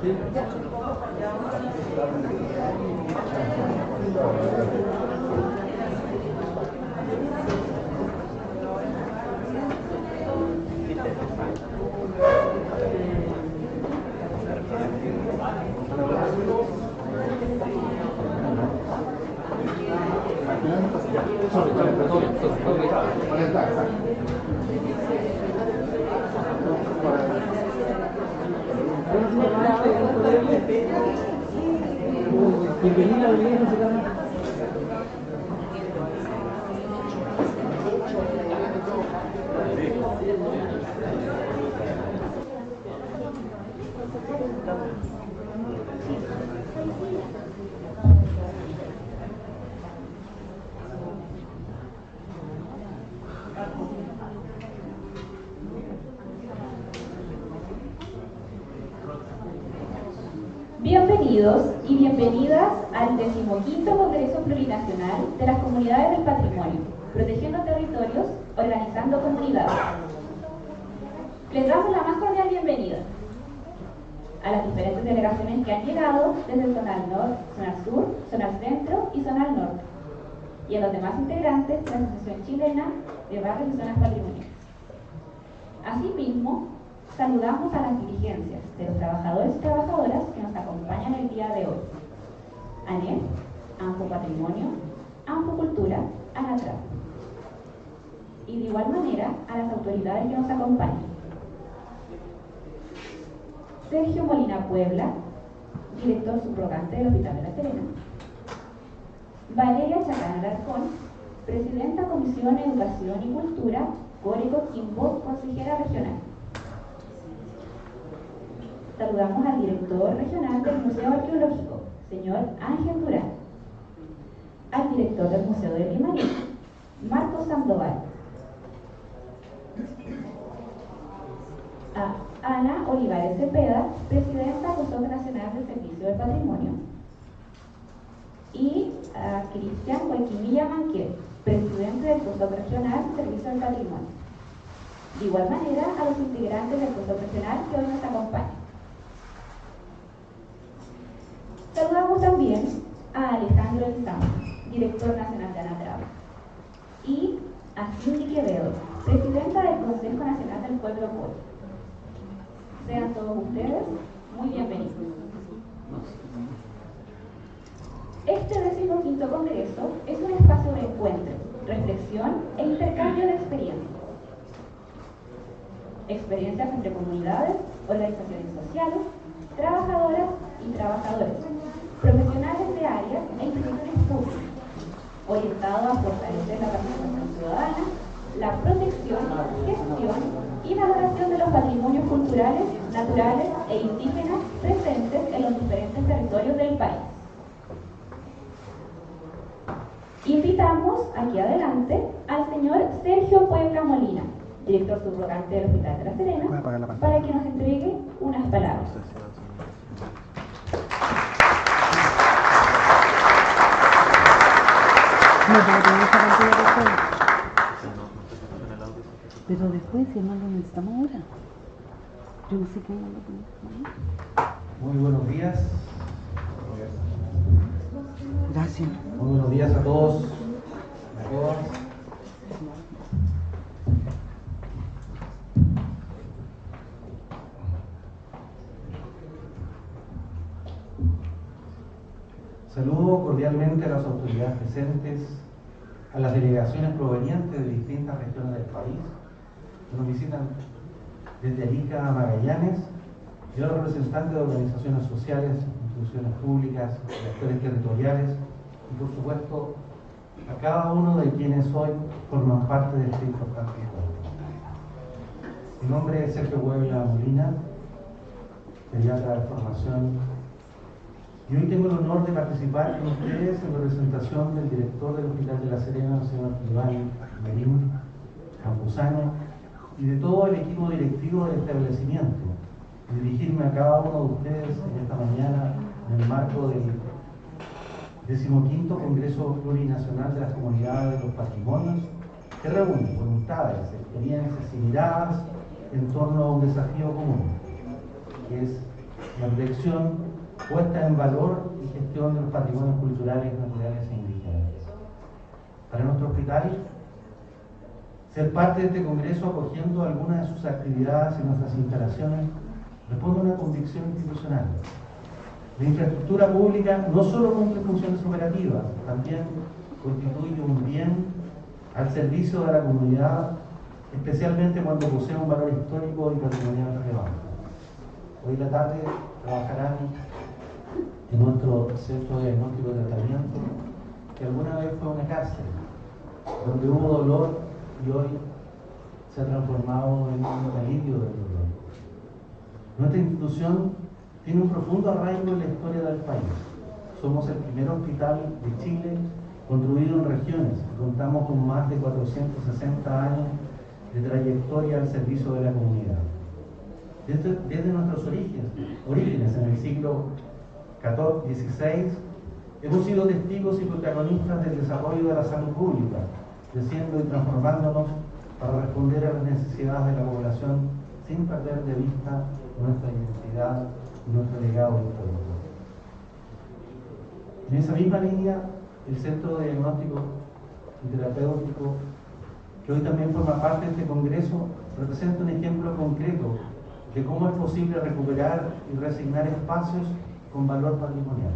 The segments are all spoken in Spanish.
Bienvenida, Bienvenidos y bienvenidas al 15º Congreso Plurinacional de las Comunidades del Patrimonio, protegiendo territorios, organizando comunidades. Les damos la más cordial bienvenida a las diferentes delegaciones que han llegado desde Zona al Norte, Zona al Sur, Zona al Centro y Zona al Norte, y a los demás integrantes de la Asociación Chilena de Barrios y Zonas Patrimoniales. Asimismo, saludamos a las dirigencias de los trabajadores y trabajadoras que nos acompañan el día de hoy. ANEF, ANFO Patrimonio, ANFO Cultura, ANATRAP. Y de igual manera a las autoridades que nos acompañan. Sergio Molina Puebla, director subrogante del Hospital de La Serena. Valeria Chacán Alarcón, presidenta Comisión de Educación y Cultura, Core Coquimbo, consejera regional. Saludamos al director regional del Museo Arqueológico, señor Ángel Durán. Al director del Museo de Limarí, Marcos Sandoval. A Ana Olivares Cepeda, presidenta del Consejo Nacional del Servicio del Patrimonio. Y a Cristian Guayquimilla Manquet, presidente del Consejo Regional del Servicio del Patrimonio. De igual manera a los integrantes del Consejo Regional que hoy nos acompañan. Saludamos también a Alejandro Lizano, director nacional de ANATRAP, y a Cindy Quevedo, presidenta del Consejo Nacional del Pueblo Core. Sean todos ustedes muy bienvenidos. Este 15º Congreso es un espacio de encuentro, reflexión e intercambio de experiencias. Experiencias entre comunidades, organizaciones sociales, trabajadoras y trabajadores, profesionales de áreas e instituciones públicas, orientado a fortalecer la participación ciudadana, la protección, gestión y valoración de los patrimonios culturales, naturales e indígenas presentes en los diferentes territorios del país. Invitamos aquí adelante al señor Sergio Puebla Molina, director subrogante del Hospital de La Serena, para que nos entregue unas palabras. Pero después, si no lo necesitamos ahora. Yo no sé qué no lo ponemos. Muy buenos días. Gracias. Muy buenos días a todos, a todas. Saludo cordialmente a las autoridades presentes, a las delegaciones provenientes de distintas regiones del país que nos visitan desde Arica a Magallanes, y a los representantes de organizaciones sociales, instituciones públicas, de actores territoriales y por supuesto a cada uno de quienes hoy forman parte de este importante encuentro. Mi nombre es Sergio Puebla Molina, pediatra de formación, y hoy tengo el honor de participar con ustedes en representación del director del Hospital de La Serena, el señor Iván Merín Campuzano, y de todo el equipo directivo del establecimiento, y dirigirme a cada uno de ustedes en esta mañana en el marco del 15º Congreso Plurinacional de las Comunidades de los Patrimonios, que reúne voluntades, experiencias y miradas en torno a un desafío común, que es la protección, puesta en valor y gestión de los patrimonios culturales, naturales e indígenas. Para nuestro hospital, ser parte de este congreso acogiendo algunas de sus actividades en nuestras instalaciones responde a una convicción institucional. La infraestructura pública no solo cumple funciones operativas, también constituye un bien al servicio de la comunidad, especialmente cuando posee un valor histórico y patrimonial relevante. Hoy en la tarde trabajarán en nuestro centro de diagnóstico de tratamiento, que alguna vez fue una cárcel, donde hubo dolor y hoy se ha transformado en un alivio del dolor. Nuestra institución tiene un profundo arraigo en la historia del país. Somos el primer hospital de Chile construido en regiones y contamos con más de 460 años de trayectoria al servicio de la comunidad. Desde nuestros orígenes en el siglo XVI, hemos sido testigos y protagonistas del desarrollo de la salud pública, creciendo y transformándonos para responder a las necesidades de la población sin perder de vista nuestra identidad y nuestro legado histórico. En esa misma línea, el Centro de Diagnóstico y Terapéutico, que hoy también forma parte de este congreso, representa un ejemplo concreto de cómo es posible recuperar y reasignar espacios con valor patrimonial.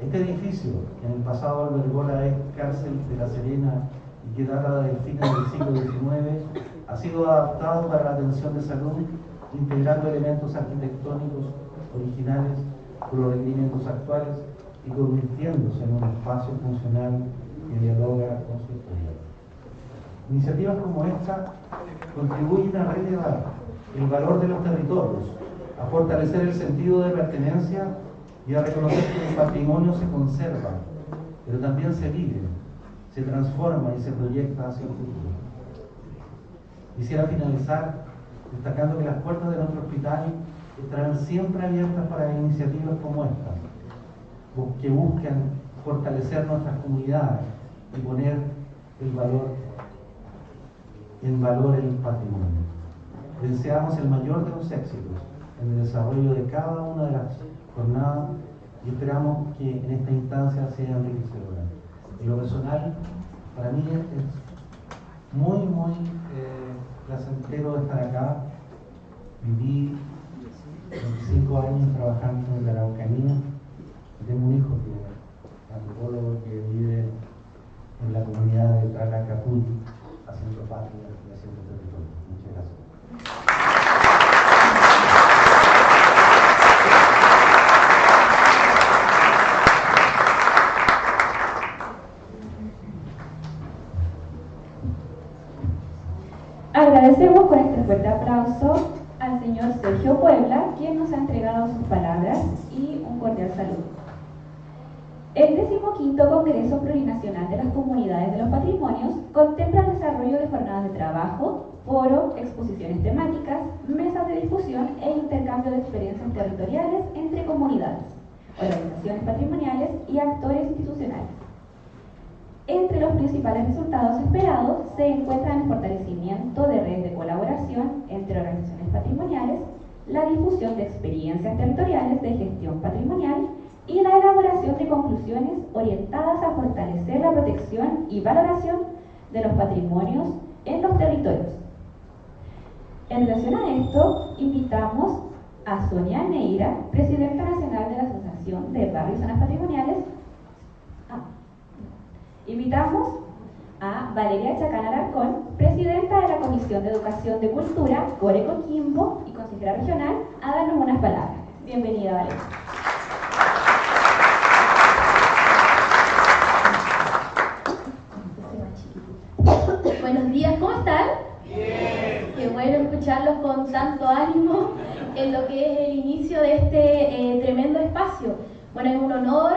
Este edificio, que en el pasado albergó la ex cárcel de La Serena y que data del final del siglo XIX, ha sido adaptado para la atención de salud, integrando elementos arquitectónicos originales con los requerimientos actuales y convirtiéndose en un espacio funcional que dialoga con su historia. Iniciativas como esta contribuyen a relevar el valor de los territorios, a fortalecer el sentido de pertenencia y a reconocer que el patrimonio se conserva, pero también se vive, se transforma y se proyecta hacia el futuro. Quisiera finalizar destacando que las puertas de nuestro hospital estarán siempre abiertas para iniciativas como esta, que buscan fortalecer nuestras comunidades y poner en valor el patrimonio. Deseamos el mayor de los éxitos en el desarrollo de cada una de las jornadas y esperamos que en esta instancia sea enriquecedora. En lo personal, para mí es muy placentero estar acá. Viví 25 años trabajando en la Araucanía. Tengo un hijo que es antropólogo que vive en la comunidad de Tralacapulli, haciendo patria y haciendo territorio. Muchas gracias. Agradecemos con este fuerte aplauso al señor Sergio Puebla, quien nos ha entregado sus palabras y un cordial saludo. El 15º Congreso Plurinacional de las Comunidades de los Patrimonios contempla el desarrollo de jornadas de trabajo, foros, exposiciones temáticas, mesas de discusión e intercambio de experiencias territoriales entre comunidades, organizaciones patrimoniales y actores institucionales. Entre los principales resultados esperados se encuentran el fortalecimiento de redes de colaboración entre organizaciones patrimoniales, la difusión de experiencias territoriales de gestión patrimonial y la elaboración de conclusiones orientadas a fortalecer la protección y valoración de los patrimonios en los territorios. En relación a esto, invitamos a Sonia Neira, presidenta nacional de la Asociación de Barrios y Zonas Patrimoniales. Invitamos a Valeria Chacán Alarcón, presidenta de la Comisión de Educación de Cultura, Core Coquimbo y consejera regional, a darnos unas palabras. Bienvenida, Valeria. Buenos días, ¿cómo están? Bien. Qué bueno escucharlos con tanto ánimo en lo que es el inicio de este tremendo espacio. Bueno, es un honor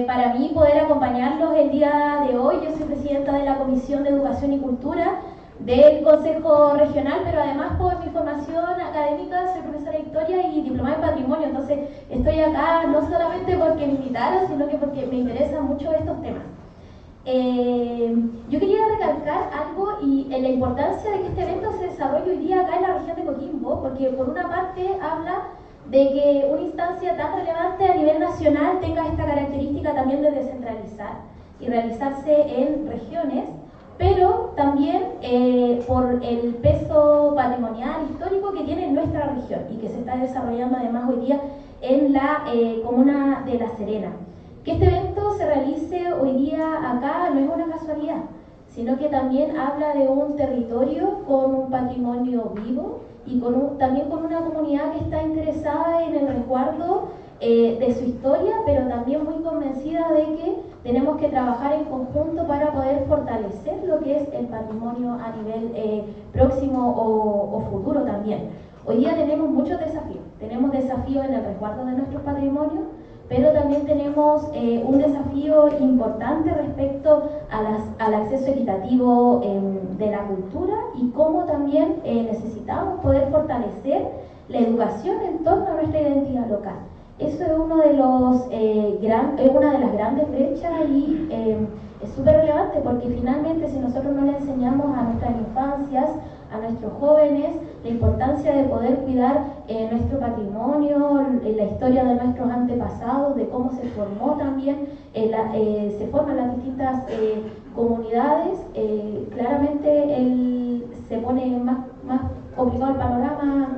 para mí poder acompañarlos el día de hoy. Yo soy presidenta de la Comisión de Educación y Cultura del Consejo Regional, pero además por mi formación académica soy profesora de Historia y diplomada en Patrimonio. Entonces estoy acá no solamente porque me invitaron, sino que porque me interesan mucho estos temas. Yo quería recalcar algo y la importancia de que este evento se desarrolle hoy día acá en la región de Coquimbo, porque por una parte habla de que una instancia tan relevante a nivel nacional tenga esta característica también de descentralizar y realizarse en regiones, pero también por el peso patrimonial histórico que tiene nuestra región y que se está desarrollando además hoy día en la comuna de La Serena. Que este evento se realice hoy día acá no es una casualidad, sino que también habla de un territorio con un patrimonio vivo y también con una comunidad que está interesada en el resguardo de su historia, pero también muy convencida de que tenemos que trabajar en conjunto para poder fortalecer lo que es el patrimonio a nivel próximo o futuro también. Hoy día tenemos muchos desafíos. Tenemos desafíos en el resguardo de nuestros patrimonios, pero también tenemos un desafío importante respecto al acceso equitativo de la cultura y cómo también necesitamos poder fortalecer la educación en torno a nuestra identidad local. Eso es una de las grandes brechas y es súper relevante porque finalmente si nosotros no le enseñamos a nuestras infancias, a nuestros jóvenes, la importancia de poder cuidar nuestro patrimonio, la historia de nuestros antepasados, de cómo se formó también, se forman las distintas comunidades, claramente se pone más complicado el panorama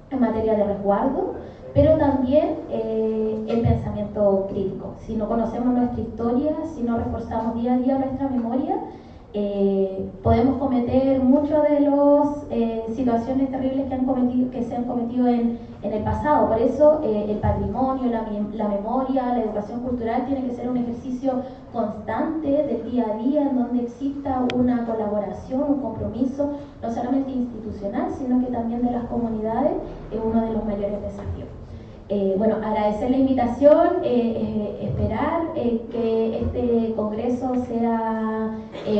en materia de resguardo, pero también el pensamiento crítico. Si no conocemos nuestra historia, si no reforzamos día a día nuestra memoria, podemos cometer muchas de las situaciones terribles que se han cometido en el pasado. Por eso el patrimonio, la memoria, la educación cultural tiene que ser un ejercicio constante del día a día en donde exista una colaboración, un compromiso, no solamente institucional, sino que también de las comunidades, es uno de los mayores desafíos. Bueno, agradecer la invitación, esperar que este congreso sea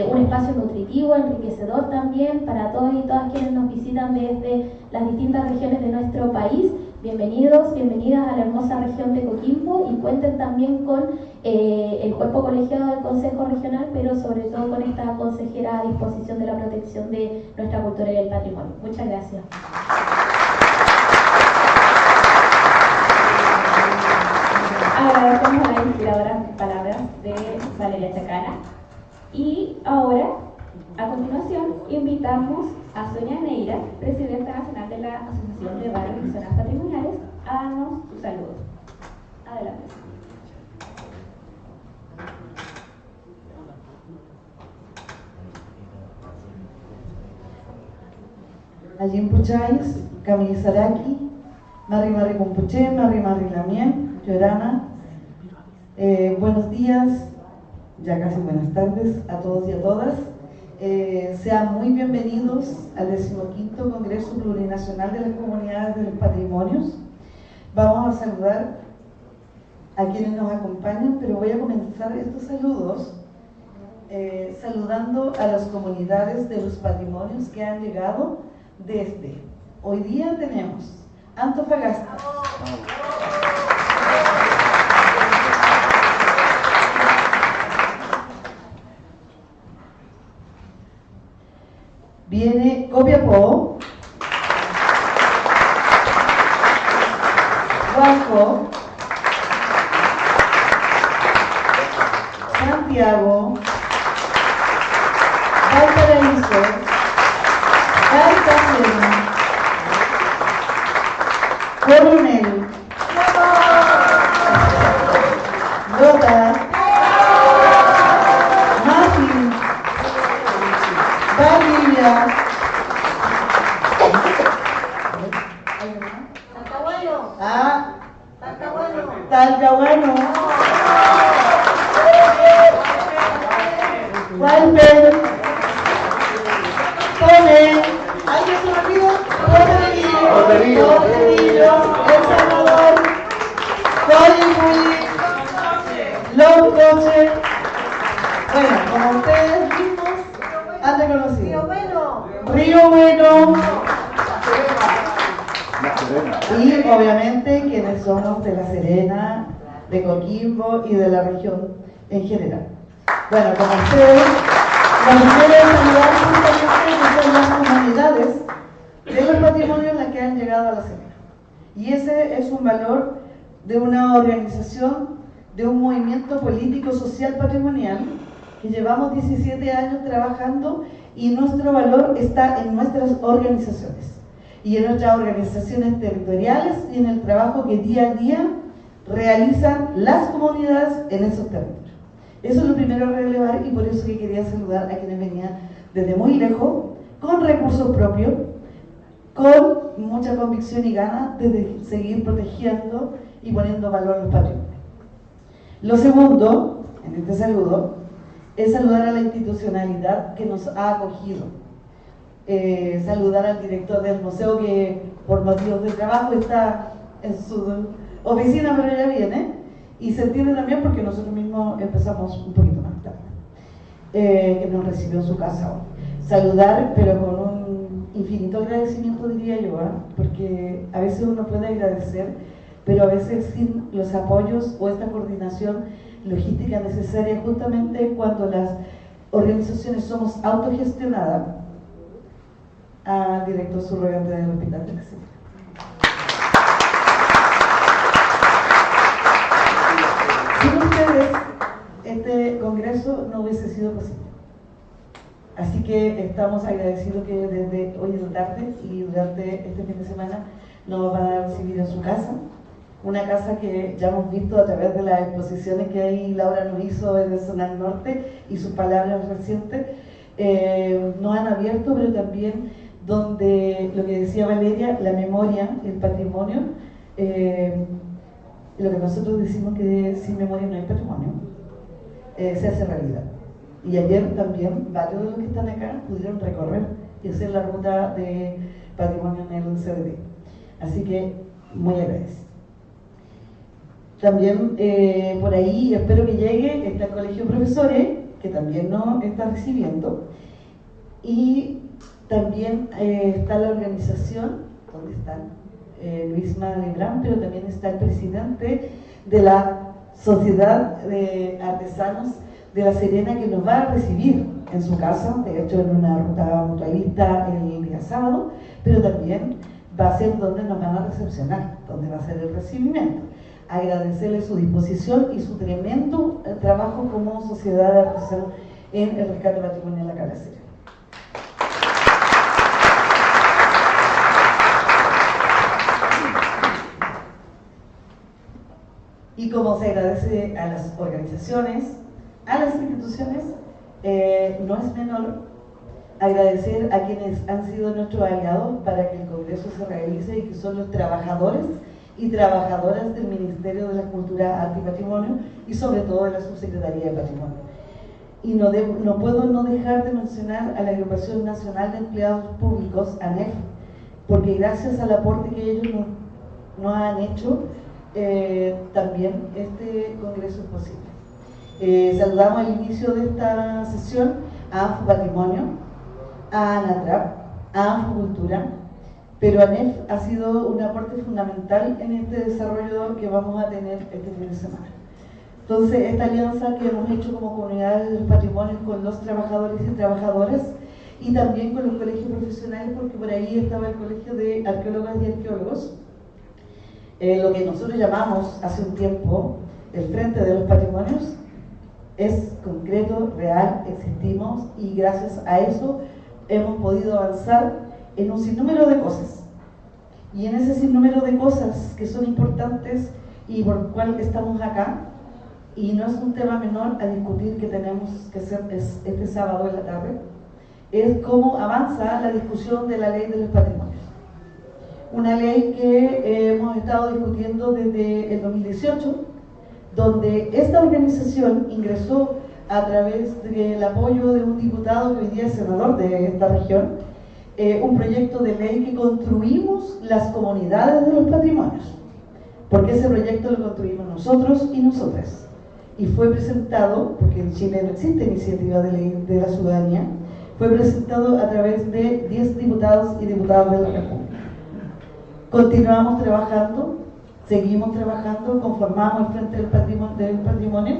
un espacio nutritivo, enriquecedor también para todos y todas quienes nos visitan desde las distintas regiones de nuestro país. Bienvenidos, bienvenidas a la hermosa región de Coquimbo y cuenten también con el cuerpo colegiado del Consejo Regional, pero sobre todo con esta consejera a disposición de la protección de nuestra cultura y el patrimonio. Muchas gracias. Agradecemos a las inspiradoras palabras de Valeria Chacana. Y ahora, a continuación, invitamos a Sonia Neira, presidenta nacional de la Asociación de Barrios y Zonas Patrimoniales, a darnos su saludo. Adelante. Allí Puchais, Camille Saraki, Mari Kumpuché, Mari Lamien, Llorana. Buenos días, ya casi buenas tardes a todos y a todas. Sean muy bienvenidos al 15º Congreso Plurinacional de las Comunidades de los Patrimonios. Vamos a saludar a quienes nos acompañan, pero voy a comenzar estos saludos saludando a las comunidades de los patrimonios que han llegado desde. Hoy día tenemos Antofagasta, viene Copiapó, Huasco, Santiago, Valparaíso, Cartagena, Coronel, Lota, Mafin, Valdivia, Talcahuano, Walper, Tone, ¿alguien se me olvida? Poterillo, El Salvador, Colibrí, Loncoche. Bueno, como ustedes mismos han reconocido. Río Bueno. Y obviamente quienes somos de La Serena, de Coquimbo y de la región en general. Bueno, como ustedes, la primera es saludar justamente que son las comunidades de los patrimonios las que han llegado a La Serena. Y ese es un valor de una organización, de un movimiento político, social, patrimonial, que llevamos 17 años trabajando, y nuestro valor está en nuestras organizaciones y en nuestras organizaciones territoriales y en el trabajo que día a día realizan las comunidades en esos territorios. Eso es lo primero a relevar, y por eso que quería saludar a quienes venían desde muy lejos, con recursos propios, con mucha convicción y ganas de seguir protegiendo y poniendo valor a los patrimonios. Lo segundo, en este saludo, es saludar a la institucionalidad que nos ha acogido. Saludar al director del museo, que por motivos de trabajo está en su oficina, pero ya viene, y se entiende también porque nosotros mismos empezamos un poquito más tarde, que nos recibió en su casa hoy. Saludar, pero con un infinito agradecimiento, diría yo, porque a veces uno puede agradecer, pero a veces sin los apoyos o esta coordinación logística necesaria, justamente cuando las organizaciones somos autogestionadas. Al director subrogante del Hospital de Excelencia. Sin ustedes, este congreso no hubiese sido posible. Así que estamos agradecidos que desde hoy en la tarde y durante este fin de semana nos van a recibir en su casa. Una casa que ya hemos visto a través de las exposiciones que ahí Laura nos hizo en el Zonal Norte y sus palabras recientes. Nos han abierto, pero también donde lo que decía Valeria, la memoria, el patrimonio, lo que nosotros decimos que sin memoria no hay patrimonio, se hace realidad. Y ayer también varios de los que están acá pudieron recorrer y hacer la ruta de patrimonio en el CBD. Así que muy agradecido. También por ahí espero que llegue, está el Colegio de Profesores, que también nos está recibiendo, y también está la organización, donde están Luisma Lebrán, pero también está el presidente de la Sociedad de Artesanos de La Serena, que nos va a recibir en su casa, de hecho en una ruta mutualista el día sábado, pero también va a ser donde nos van a recepcionar, donde va a ser el recibimiento. Agradecerle su disposición y su tremendo trabajo como sociedad de artesanos en el rescate patrimonial de la cabecera. Y como se agradece a las organizaciones, a las instituciones, no es menor agradecer a quienes han sido nuestros aliados para que el Congreso se realice, y que son los trabajadores y trabajadoras del Ministerio de la Cultura, Arte y Patrimonio, y sobre todo de la Subsecretaría de Patrimonio. Y no puedo no dejar de mencionar a la Agrupación Nacional de Empleados Públicos, ANEF, porque gracias al aporte que ellos nos han hecho, también este congreso es posible. Saludamos al inicio de esta sesión a ANFU Patrimonio, a ANATRAP, a ANFU Cultura, pero ANEF ha sido un aporte fundamental en este desarrollo que vamos a tener este fin de semana. Entonces, esta alianza que hemos hecho como comunidades del patrimonio con los trabajadores y trabajadoras, y también con los colegios profesionales, porque por ahí estaba el Colegio de Arqueólogas y Arqueólogos, lo que nosotros llamamos hace un tiempo el Frente de los Patrimonios, es concreto, real, existimos, y gracias a eso hemos podido avanzar en un sinnúmero de cosas. Y en ese sinnúmero de cosas que son importantes y por lo cual estamos acá, y no es un tema menor a discutir que tenemos que hacer este sábado en la tarde, es cómo avanza la discusión de la ley de los patrimonios. Una ley que hemos estado discutiendo desde el 2018, donde esta organización ingresó a través del apoyo de un diputado que hoy día es senador de esta región, un proyecto de ley que construimos las comunidades de los patrimonios, porque ese proyecto lo construimos nosotros y nosotras, y fue presentado, porque en Chile no existe iniciativa de ley de la ciudadanía, fue presentado a través de 10 diputados y diputadas de la República. Continuamos trabajando, seguimos trabajando, conformamos el Frente del Patrimonio,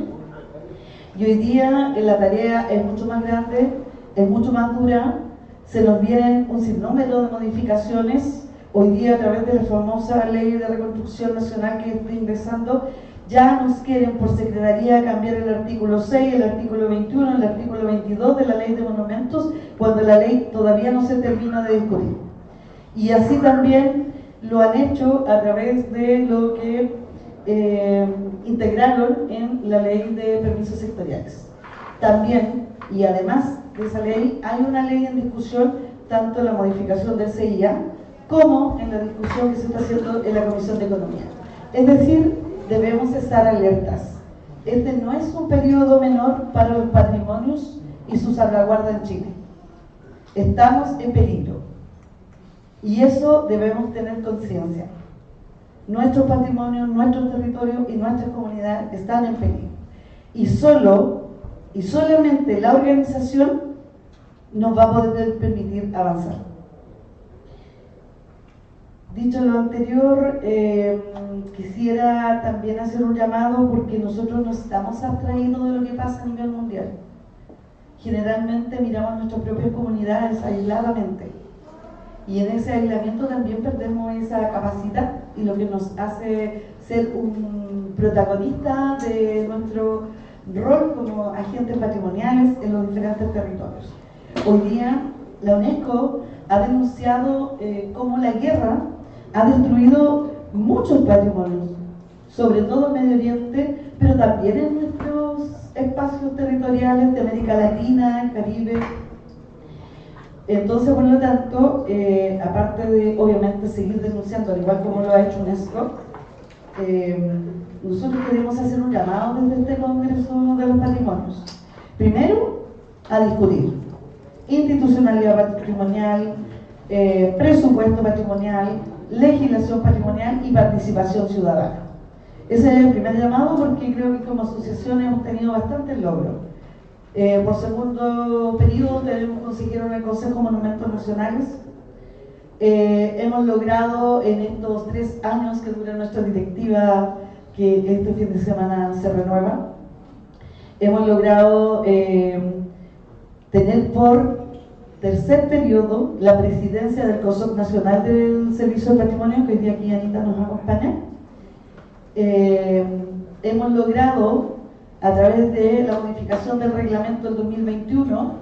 y hoy día la tarea es mucho más grande, es mucho más dura, se nos vienen un sinnúmero de modificaciones Hoy día, a través de la famosa Ley de Reconstrucción Nacional que está ingresando, ya nos quieren por Secretaría cambiar el artículo 6, el artículo 21, el artículo 22 de la Ley de Monumentos, cuando la ley todavía no se termina de discutir. Y así también lo han hecho a través de lo que integraron en la Ley de Permisos Sectoriales. También, y además de esa ley, hay una ley en discusión, tanto en la modificación del CIA, como en la discusión que se está haciendo en la Comisión de Economía. Es decir, debemos estar alertas. Este no es un periodo menor para los patrimonios y su salvaguarda en Chile. Estamos en peligro. Y eso debemos tener conciencia. Nuestros patrimonios, nuestros territorios y nuestras comunidades están en peligro. Y solamente la organización nos va a poder permitir avanzar. Dicho lo anterior, quisiera también hacer un llamado porque nosotros no estamos abstraídos de lo que pasa a nivel mundial. Generalmente miramos nuestras propias comunidades aisladamente y en ese aislamiento también perdemos esa capacidad y lo que nos hace ser un protagonista de nuestro rol como agentes patrimoniales en los diferentes territorios. Hoy día la UNESCO ha denunciado cómo la guerra ha destruido muchos patrimonios, sobre todo en Medio Oriente, pero también en nuestros espacios territoriales de América Latina, el Caribe. Entonces, por lo tanto, aparte de, obviamente, seguir denunciando, al igual como lo ha hecho UNESCO, nosotros queremos hacer un llamado desde este Congreso de los Patrimonios. Primero, a discutir institucionalidad patrimonial, presupuesto patrimonial, legislación patrimonial y participación ciudadana. Ese es el primer llamado porque creo que como asociación hemos tenido bastantes logros. Por segundo periodo tenemos consejero en el Consejo de Monumentos Nacionales. Hemos logrado en estos 3 años que dura nuestra directiva, que este fin de semana se renueva, hemos logrado tener por tercer periodo la presidencia del Consejo Nacional del Servicio de Patrimonio, que hoy día aquí Anita nos acompaña. Hemos logrado, a través de la modificación del reglamento del 2021,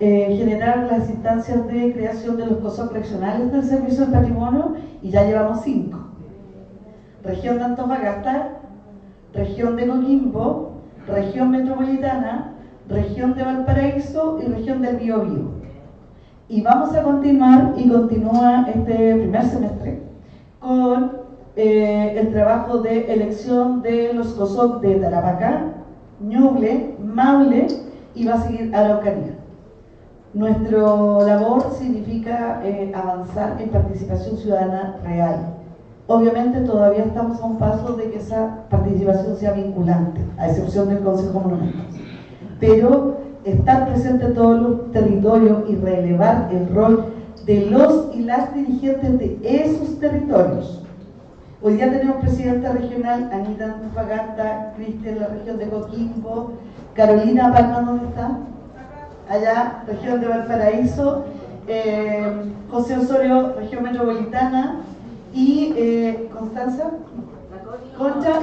generar las instancias de creación de los COSOC regionales del Servicio del Patrimonio, y ya llevamos 5. Región de Antofagasta, Región de Coquimbo, Región Metropolitana, Región de Valparaíso y Región del Biobío. Y vamos a continuar, y continúa este primer semestre, con el trabajo de elección de los COSOC de Tarapacá, Ñuble, Maule, y va a seguir Araucanía. Nuestra labor significa avanzar en participación ciudadana real. Obviamente todavía estamos a un paso de que esa participación sea vinculante, a excepción del Consejo de Monumentos. Pero estar presente en todos los territorios y relevar el rol de los y las dirigentes de esos territorios. Hoy día tenemos presidenta regional, Anita Antofagasta, Cristian en la región de Coquimbo, Carolina Palma, ¿dónde está? Allá, región de Valparaíso, José Osorio, región metropolitana, y Constanza, Concha,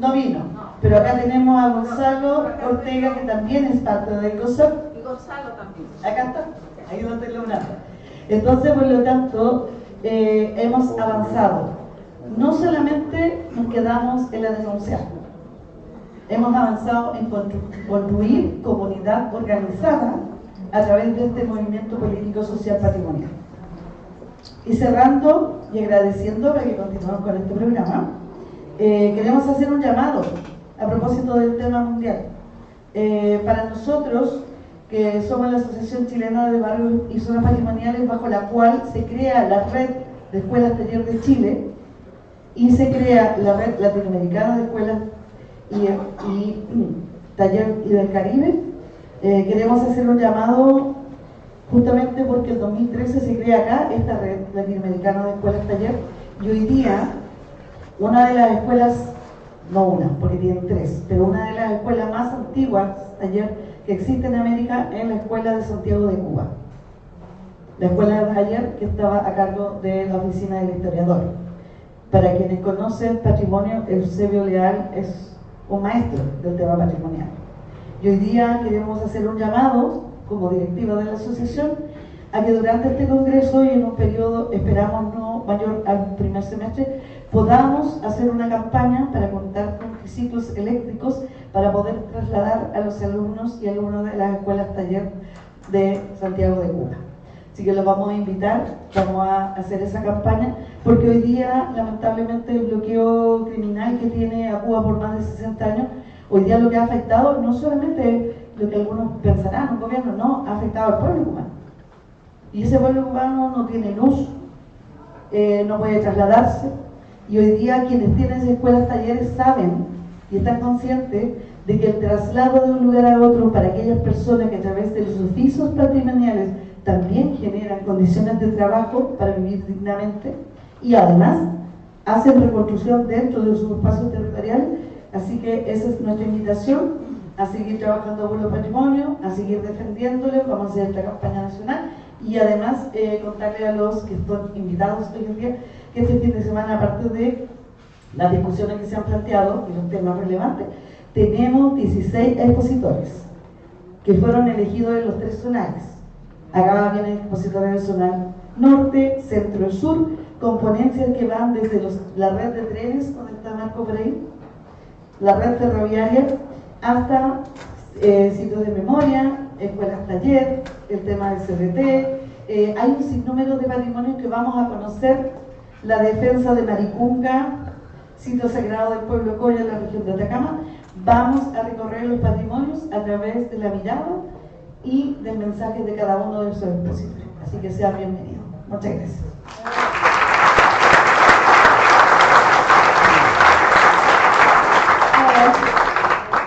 no vino. Pero acá tenemos a Gonzalo Ortega, que también es parte del COSOC. Y Gonzalo también. Acá está, ahí donde lo una. Entonces, por lo tanto, hemos avanzado. No solamente nos quedamos en la denuncia, hemos avanzado en construir comunidad organizada a través de este movimiento político social patrimonial. Y cerrando y agradeciendo para que continuemos con este programa, queremos hacer un llamado a propósito del tema mundial. Para nosotros, que somos la Asociación Chilena de Barrios y Zonas Patrimoniales, bajo la cual se crea la Red de Escuelas Taller de Chile y se crea la Red Latinoamericana de Escuelas y Taller y del Caribe, queremos hacer un llamado justamente porque el 2013 se crea acá esta Red Latinoamericana de Escuelas Taller, y hoy día una de las escuelas, no una, porque tienen 3, pero una de las escuelas más antiguas taller que existe en América es la Escuela de Santiago de Cuba. la escuela de taller que estaba a cargo de la oficina del historiador. Para quienes conocen patrimonio, Eusebio Leal es un maestro del tema patrimonial. Y hoy día queremos hacer un llamado, como directiva de la asociación, a que durante este congreso y en un periodo, esperamos no mayor al primer semestre, podamos hacer una campaña para contar con triciclos eléctricos para poder trasladar a los alumnos y alumnos de las escuelas taller de Santiago de Cuba. Así que los vamos a invitar, vamos a hacer esa campaña, porque hoy día, lamentablemente, el bloqueo criminal que tiene a Cuba por más de 60 años, hoy día lo que ha afectado no solamente lo que algunos pensarán, un gobierno, no, ha afectado al pueblo cubano. Y ese pueblo cubano no tiene luz, no puede trasladarse, y hoy día quienes tienen escuelas talleres saben y están conscientes de que el traslado de un lugar a otro para aquellas personas que a través de los oficios patrimoniales también generan condiciones de trabajo para vivir dignamente y además hacen reconstrucción dentro de sus espacios territoriales. Así que esa es nuestra invitación, a seguir trabajando por los patrimonios, a seguir defendiéndolos. Vamos a hacer esta campaña nacional y además contarle a los que están invitados hoy en día que este fin de semana, aparte de las discusiones que se han planteado y los temas relevantes, tenemos 16 expositores que fueron elegidos en los 3 zonales. Acá vienen expositores del zonal norte, centro y sur, con ponencias que van desde la red de trenes, donde está Marco por ahí, la red ferroviaria, hasta sitios de memoria, escuelas taller, el tema del CRT. Hay un sinnúmero de patrimonios que vamos a conocer: la defensa de Maricunga, sitio sagrado del pueblo Coya en la región de Atacama. Vamos a recorrer los patrimonios a través de la mirada y del mensaje de cada uno de sus expositores. Así que sean bienvenidos. Muchas gracias.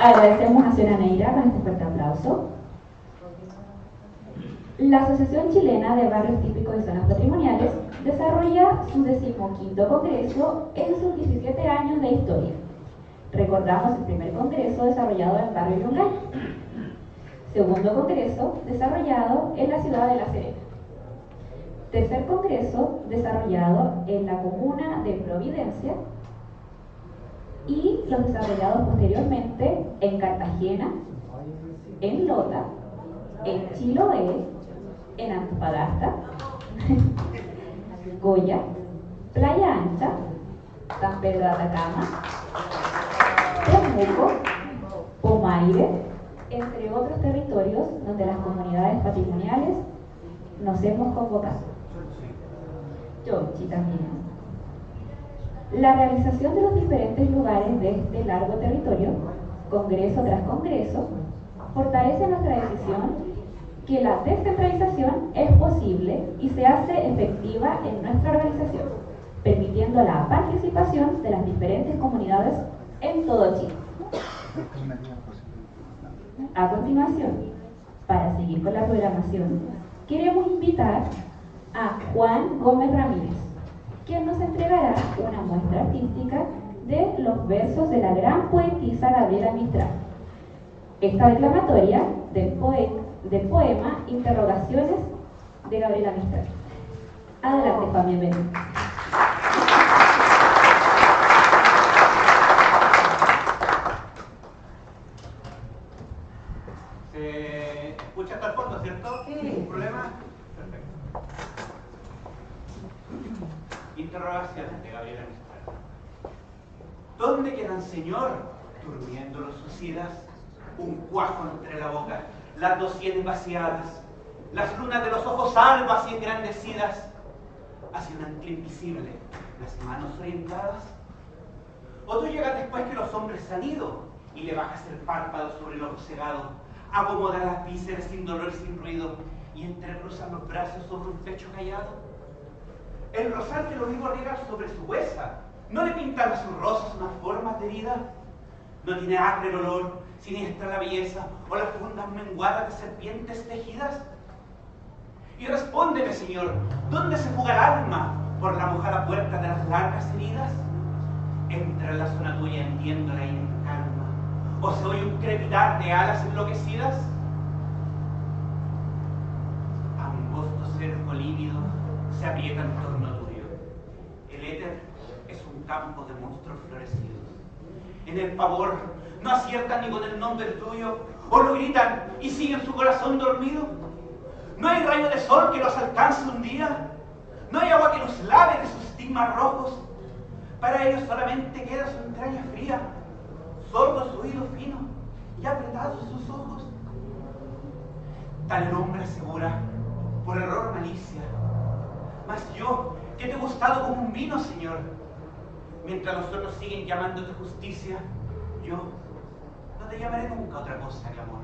Agradecemos a señora Neira con este fuerte aplauso. La Asociación Chilena de Barrios Típicos y Zonas Patrimoniales desarrolla su 15º congreso en sus 17 años de historia. Recordamos el primer congreso desarrollado en el barrio Yungay, segundo congreso desarrollado en la ciudad de La Serena, tercer congreso desarrollado en la comuna de Providencia y los desarrollados posteriormente en Cartagena, en Lota, en Chiloé, en Antofagasta, Goya, Playa Ancha, San Pedro de Atacama, Temuco, Pomaire, entre otros territorios donde las comunidades patrimoniales nos hemos convocado. Chonchi también. La realización de los diferentes lugares de este largo territorio, congreso tras congreso, fortalece nuestra decisión que la descentralización es posible y se hace efectiva en nuestra organización, permitiendo la participación de las diferentes comunidades en todo Chile. A continuación, para seguir con la programación, queremos invitar a Juan Gómez Ramírez, quien nos entregará una muestra artística de los versos de la gran poetisa Gabriela Mistral. Esta declamatoria del poema Interrogaciones de Gabriela Mistral. Adelante, Juan, bienvenido. ¿Se escucha hasta el fondo, cierto? Sí. ¿Ningún problema? Perfecto. Interrogaciones de Gabriela Mistral. ¿Dónde quedan, señor, durmiendo los suicidas? Un cuajo entre la boca, las 2 sienes vaciadas, las lunas de los ojos albas y engrandecidas, hacia un ancla invisible, las manos orientadas. O tú llegas después que los hombres han ido y le bajas el párpado sobre el ojo cegado, acomodas las vísceras sin dolor y sin ruido y entrecruzas los brazos sobre un pecho callado. El rosal que lo vivo riega sobre su huesa, ¿no le pintan a sus rosas unas formas de vida? ¿No tiene acre el olor, siniestra la belleza o las fundas menguadas de serpientes tejidas? Y respóndeme, señor, ¿dónde se fuga el alma por la mojada puerta de las largas heridas? Entra en la zona tuya, entiéndola y en calma, o se oye un crepitar de alas enloquecidas. Angosto cerco lívido se aprieta en torno tuyo. El éter es un campo de monstruos florecidos. En el pavor no aciertan ni con el nombre tuyo, o lo gritan y siguen su corazón dormido. No hay rayo de sol que los alcance un día, no hay agua que los lave de sus estigmas rojos. Para ellos solamente queda su entraña fría, sordo su oído fino y apretados sus ojos. Tal el hombre asegura, por error malicia, mas yo, que te he gustado como un vino, Señor, mientras los otros siguen llamándote justicia, yo no te llamaré nunca otra cosa que amor.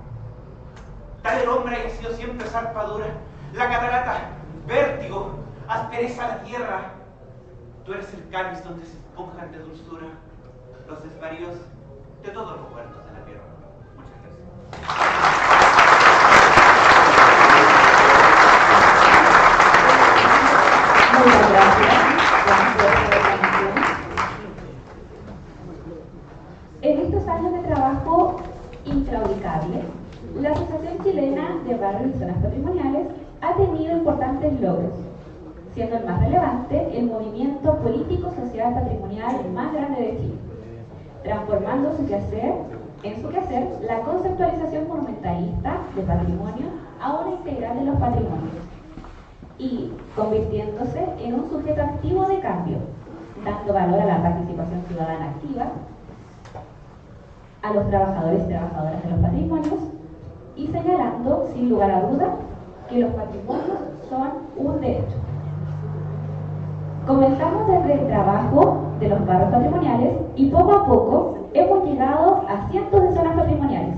Tal el hombre haya sido siempre zarpadura, la catarata, vértigo, aspereza a la tierra. Tú eres el cáliz donde se esponjan de dulzura los desvaríos de todos los huertos de la tierra. Muchas gracias. Muchas gracias. En estos años de trabajo inclaudicable, la Asociación Chilena de Barrios y Zonas Patrimoniales ha tenido importantes logros, siendo el más relevante el movimiento político-social patrimonial más grande de Chile, transformando en su quehacer la conceptualización monumentalista de patrimonio a una integral de los patrimonios y convirtiéndose en un sujeto activo de cambio, dando valor a la participación ciudadana activa, a los trabajadores y trabajadoras de los patrimonios y señalando, sin lugar a duda, que los patrimonios son un derecho. Comenzamos desde el trabajo de los barrios patrimoniales y poco a poco hemos llegado a cientos de zonas patrimoniales,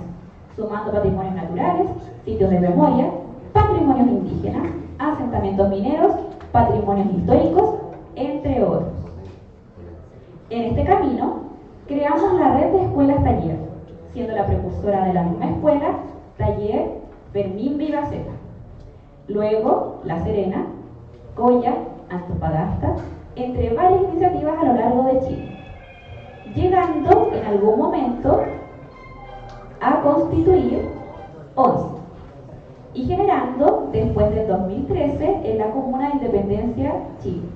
sumando patrimonios naturales, sitios de memoria, patrimonios indígenas, asentamientos mineros, patrimonios históricos, entre otros. En este camino, creamos la red de escuelas taller, siendo la precursora de la misma escuela, Taller Fermín Vivaceta. Luego, La Serena, Coya, Antofagasta, entre varias iniciativas a lo largo de Chile, llegando en algún momento a constituir 11 y generando, después del 2013, en la Comuna de Independencia, Chile,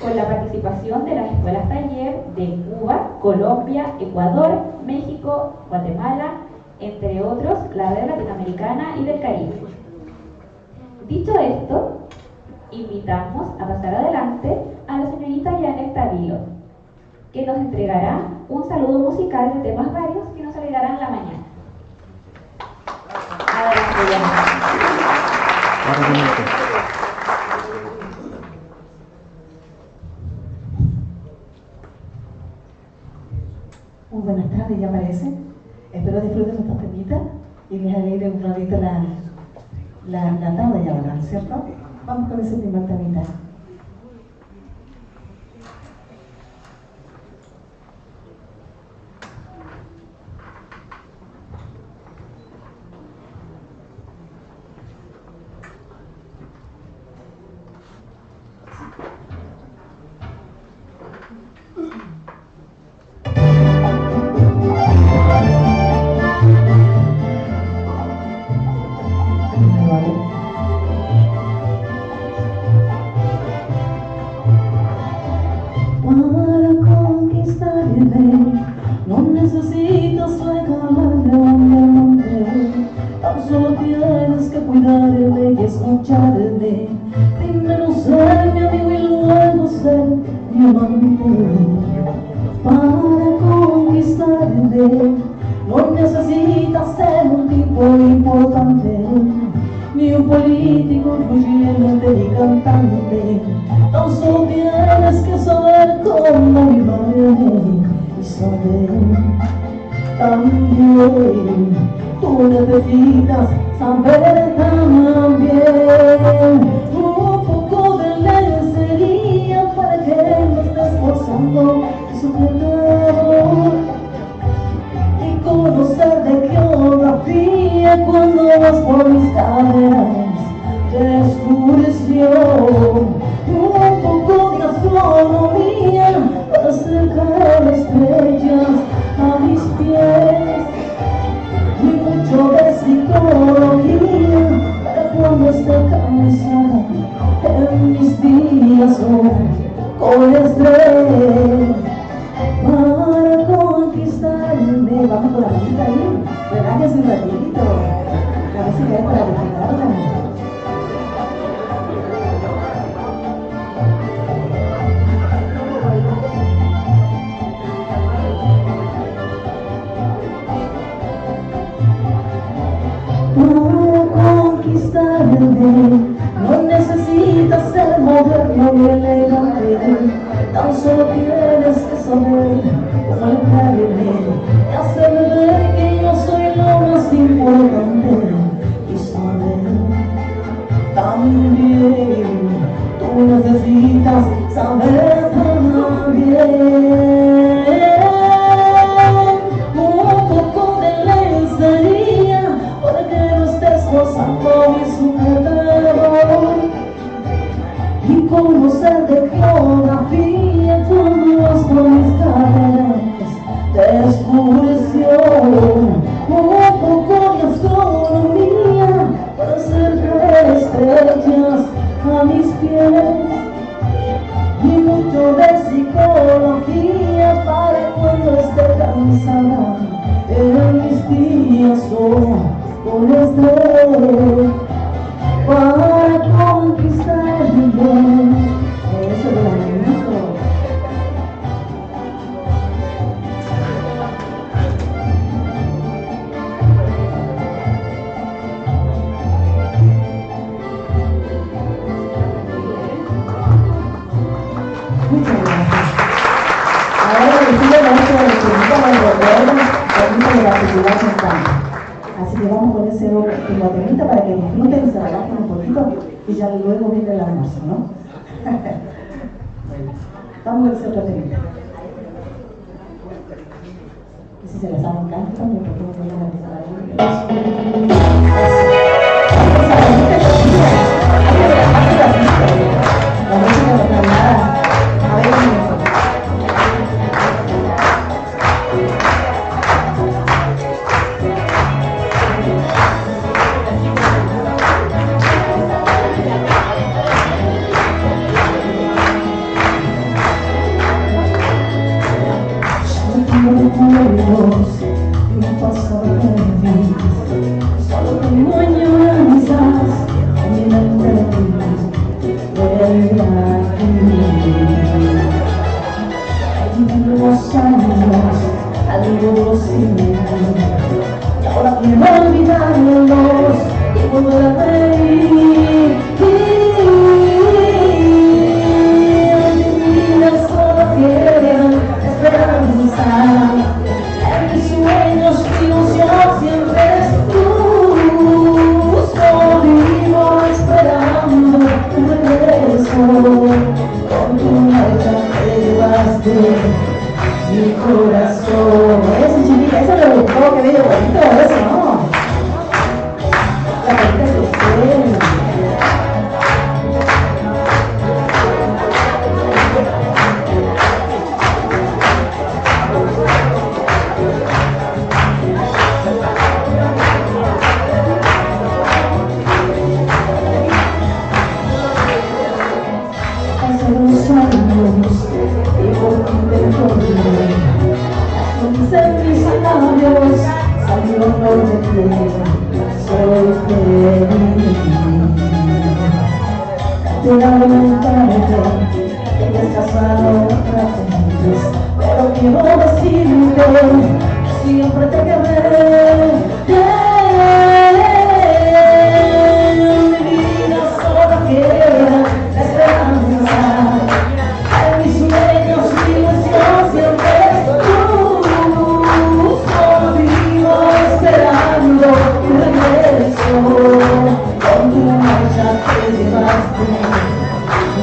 con la participación de las escuelas taller de Cuba, Colombia, Ecuador, México, Guatemala, entre otros, la red latinoamericana y del Caribe. Dicho esto, invitamos a pasar adelante a la señorita Janet Tavilo, que nos entregará un saludo musical de temas varios que nos alegrarán la mañana. Adelante, Janet. Muy buenas tardes, ya aparece. Espero disfruten esta temita y les alegre un ratito la tarde ya ahora, ¿cierto? Vamos con ese primer temita. solo tienes que saber cómo entrar en él y hacerme ver que yo soy lo más importante y saber también tú necesitas saber también un poco de lencería para que no estés gozando mi sujetador y conocer de geografía todos mis cadenas de excursión, un poco de astronomía para hacer caer estrellas a mis pies y mucho de psicología para cuando esté cansada en mis días con estrés para conquistar mi bien. Eso es lo bonito. Muchas gracias. Ahora les pido a nuestro representante del gobierno, permítame la actividad central. Así que vamos con ese último temita para que disfruten y se relajen un poquito y ya luego viene el almuerzo, ¿no? Vamos con ese otro temita. Y si se la saben canto también, porque no voy a empezar a ir. La música no está nada. A ver, no pasa de mí, solo tengo añoranzas en mi mente de aquí. Los años, algunos sin mí, y ahora quiero olvidarlos y volver a reír. Mi vida solo quiere esperanza. Mis sueños, mi ilusión siempre es tú. Solo vivo esperando tu regreso. Con tu marcha te llevaste mi corazón. Eso, chiquita, eso le gustó, que bello bonito, eso, ¿no? La carita de usted. Pero quiero decirte, siempre te querré. Mi vida solo quiere esperanza. En mis sueños, mi ilusión siempre es tú. Solo vivo esperando tu regreso. Con tu marcha te llevaste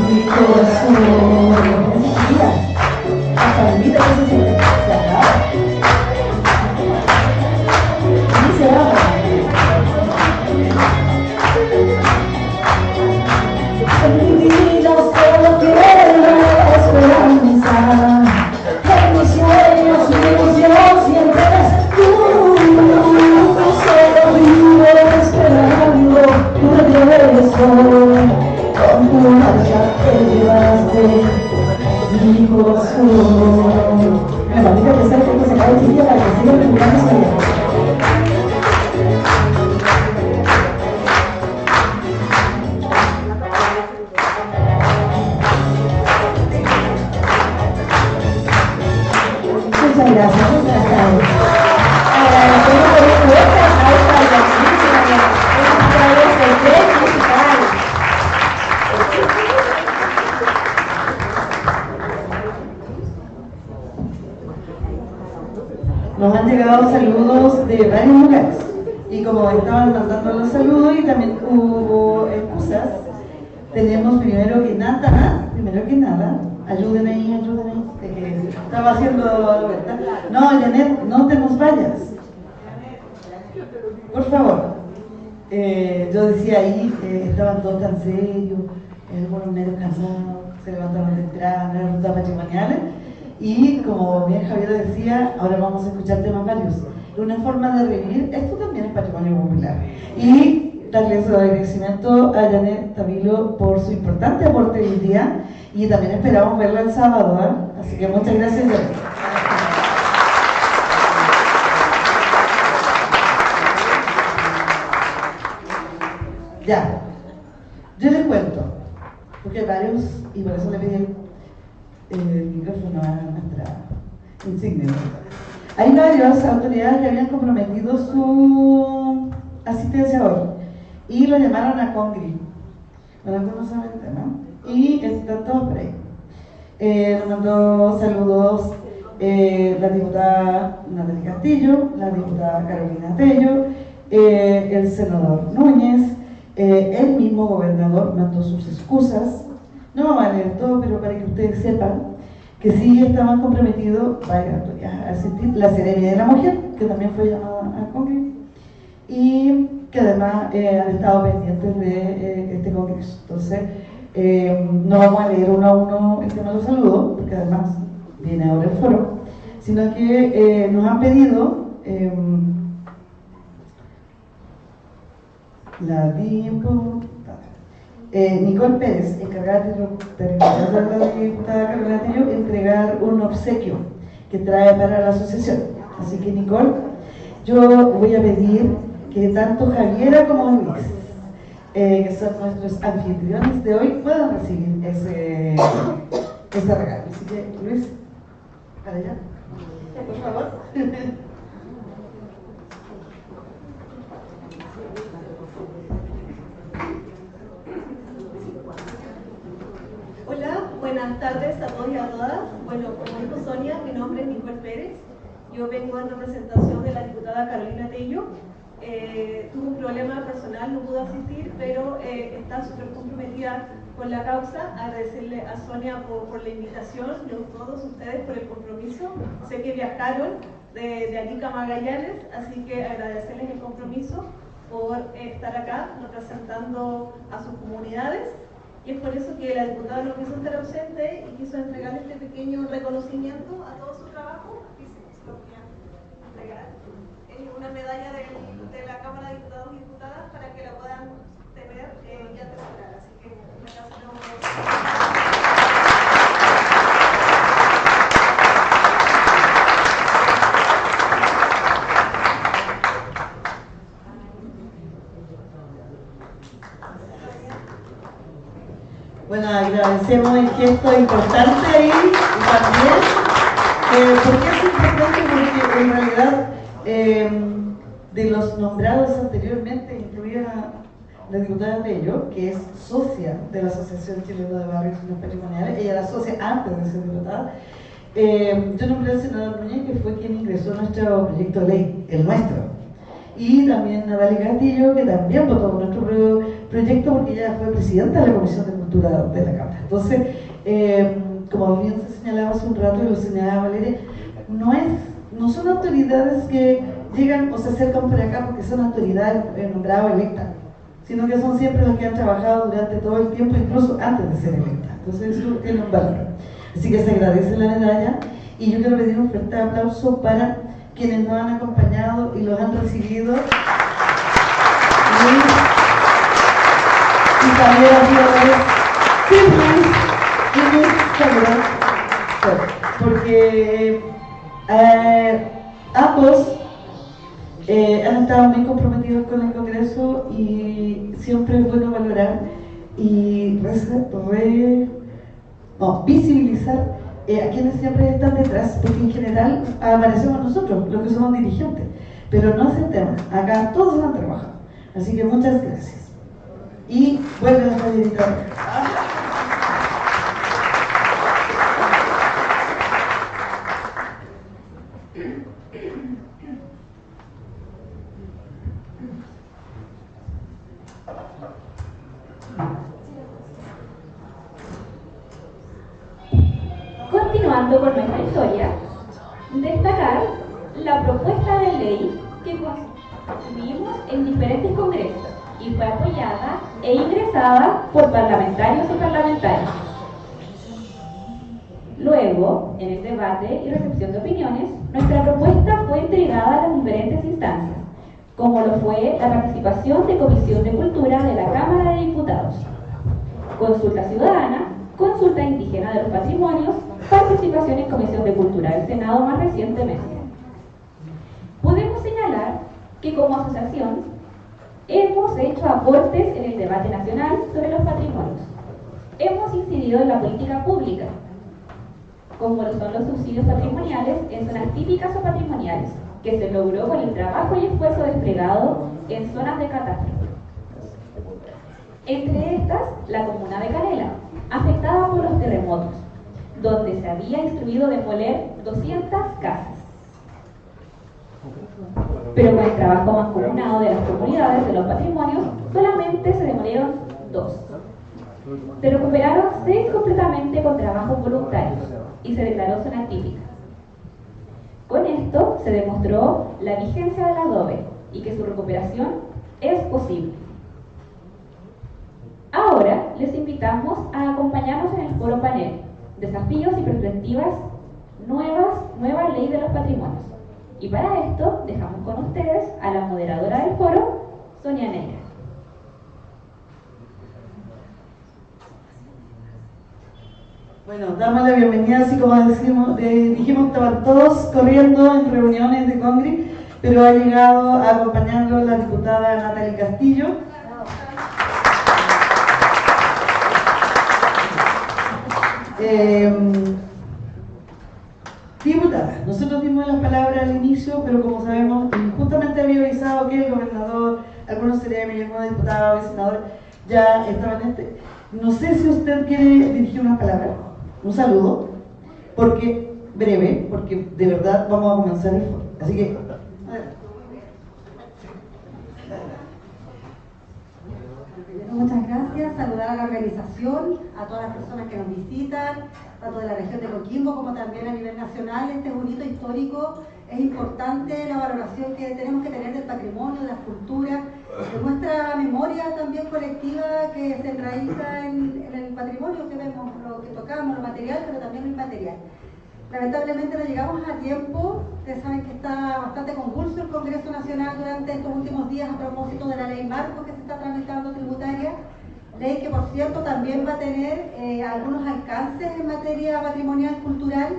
mi corazón. Mira, hasta la vida que se siente. Se acaba. Y se acaba. En mi vida solo quiero esperanza. En mis sueños, mi ilusión siempre eres tú. Solo vivo esperando tu regreso. Con tu marcha te llevaste mi corazón. Me parece que ser que se cae el sitio para que siga preguntando allá. Muchas gracias, muchas gracias. Nos han llegado saludos de varios lugares y como estaban mandando los saludos y también hubo excusas, tenemos primero que nada, ayuden ahí, que estaba haciendo la vuelta. No, Janet, no te nos vayas. Por favor. Yo decía ahí, estaban todos tan serios, algunos medio cansados, se levantaban temprano, eran rutas patrimoniales. Y como bien Javier decía, ahora vamos a escuchar temas varios. Una forma de revivir, esto también es patrimonio popular. Y darles el agradecimiento a Janet Tavilo por su importante aporte hoy día. Y también esperamos verla el sábado, ¿eh? Así que muchas gracias, Janet. Ya, yo les cuento, porque hay varios, y por eso le pedí el micrófono a nuestra insignia. Hay varias autoridades que habían comprometido su asistencia hoy y lo llamaron a Congri. Bueno, algunos saben el tema. Y están todos por ahí. Nos mandó saludos la diputada Natalia Castillo, la diputada Carolina Tello, el senador Núñez, el mismo gobernador mandó sus excusas. No vamos a leer todo, pero para que ustedes sepan que sí estaban comprometidos a asistir la Seremia de la Mujer, que también fue llamada al Congreso, y que además han estado pendientes de este Congreso. Entonces, no vamos a leer uno a uno el tema de los saludos, porque además viene ahora el foro, sino que nos han pedido la diputada Nicole Pérez, encargada de la diputada Carolina Tello, entregar un obsequio que trae para la asociación. Así que Nicole, yo voy a pedir que tanto Javiera como Luis, que son nuestros anfitriones de hoy, puedan recibir ese regalo. Así que Luis, para allá, por favor. Hola, buenas tardes a todos y a todas. Bueno, como dijo Sonia, mi nombre es Nicole Pérez. Yo vengo en representación de la diputada Carolina Tello. Tuve un problema personal, no pudo asistir, pero está súper comprometida con la causa. Agradecerle a Sonia por la invitación y a todos ustedes por el compromiso. Sé que viajaron de Arica a Magallanes, así que agradecerles el compromiso por estar acá representando a sus comunidades. Y es por eso que la diputada no quiso estar ausente y quiso entregarle este pequeño reconocimiento a todo su trabajo. Y se lo voy a entregar. Es una medalla de la Cámara de Diputados y Diputadas para que la puedan tener y atesorar. Así que en la casa de Bueno, agradecemos el gesto importante ahí y también, ¿por qué es importante? Porque en realidad de los nombrados anteriormente, incluida la diputada Tello, que es socia de la Asociación Chilena de Barrios y Patrimoniales, ella era socia antes de ser diputada. Yo nombré al senador Núñez, que fue quien ingresó a nuestro proyecto de ley, el nuestro. Y también Natalia Castillo, que también votó por nuestro proyecto porque ella fue presidenta de la Comisión de Cultura de la Cámara. Entonces, como bien se señalaba hace un rato y lo señalaba Valeria, no son autoridades que llegan o se acercan por acá porque son autoridades nombradas o electas, sino que son siempre las que han trabajado durante todo el tiempo, incluso antes de ser electas. Entonces eso tiene un valor. Así que se agradece la medalla y yo quiero pedir un fuerte aplauso para quienes nos han acompañado y los han recibido. Y también a porque ambos han estado muy comprometidos con el Congreso y siempre es bueno valorar y visibilizar a quienes siempre están detrás, porque en general aparecemos nosotros, los que somos dirigentes, pero no es el tema, acá todos han trabajado, así que muchas gracias. Y vuelve a la editora. Continuando con nuestra historia, destacar la propuesta de ley que construimos en diferentes congresos y fue apoyada e ingresada por parlamentarios y parlamentarias. Luego, en el debate y recepción de opiniones, nuestra propuesta fue entregada a las diferentes instancias, como lo fue la participación de Comisión de Cultura de la Cámara de Diputados, consulta ciudadana, consulta indígena de los patrimonios, participación en Comisión de Cultura del Senado más recientemente. Podemos señalar que como asociación hemos hecho aportes en el debate nacional sobre los patrimonios. Hemos incidido en la política pública, como lo son los subsidios patrimoniales en zonas típicas o patrimoniales, que se logró con el trabajo y esfuerzo desplegado en zonas de catástrofe. Entre estas, la comuna de Canela, afectada por los terremotos, donde se había instruido demoler 200 casas. Pero con el trabajo mancomunado de las comunidades de los patrimonios, solamente se demolieron 2. Se recuperaron 6 completamente con trabajos voluntarios y se declaró zona típica. Con esto se demostró la vigencia del adobe y que su recuperación es posible. Ahora les invitamos a acompañarnos en el foro panel Desafíos y perspectivas nueva ley de los patrimonios. Y para esto dejamos con ustedes a la moderadora del foro, Sonia Neira. Bueno, damos la bienvenida, así como dijimos, estaban todos corriendo en reuniones de Congri, pero ha llegado a acompañarlo la diputada Natalie Castillo. Diputada, nosotros dimos las palabras al inicio, pero como sabemos, justamente había avisado que el gobernador, algunos seremi, algunos diputados, senadores, ya estaban en este. No sé si usted quiere dirigir unas palabras, un saludo, porque breve, porque de verdad vamos a comenzar el foro. Así que, muchas gracias, saludar a la organización, a todas las personas que nos visitan, tanto de la región de Coquimbo como también a nivel nacional. Este es un hito histórico, es importante la valoración que tenemos que tener del patrimonio, de las culturas, de nuestra memoria también colectiva que se enraiza en el patrimonio que vemos, lo que tocamos, lo material, pero también lo inmaterial. Lamentablemente no llegamos a tiempo. Ustedes saben que está bastante convulso el Congreso Nacional durante estos últimos días a propósito de la ley marco que se está tramitando tributaria, ley que por cierto también va a tener algunos alcances en materia patrimonial, cultural,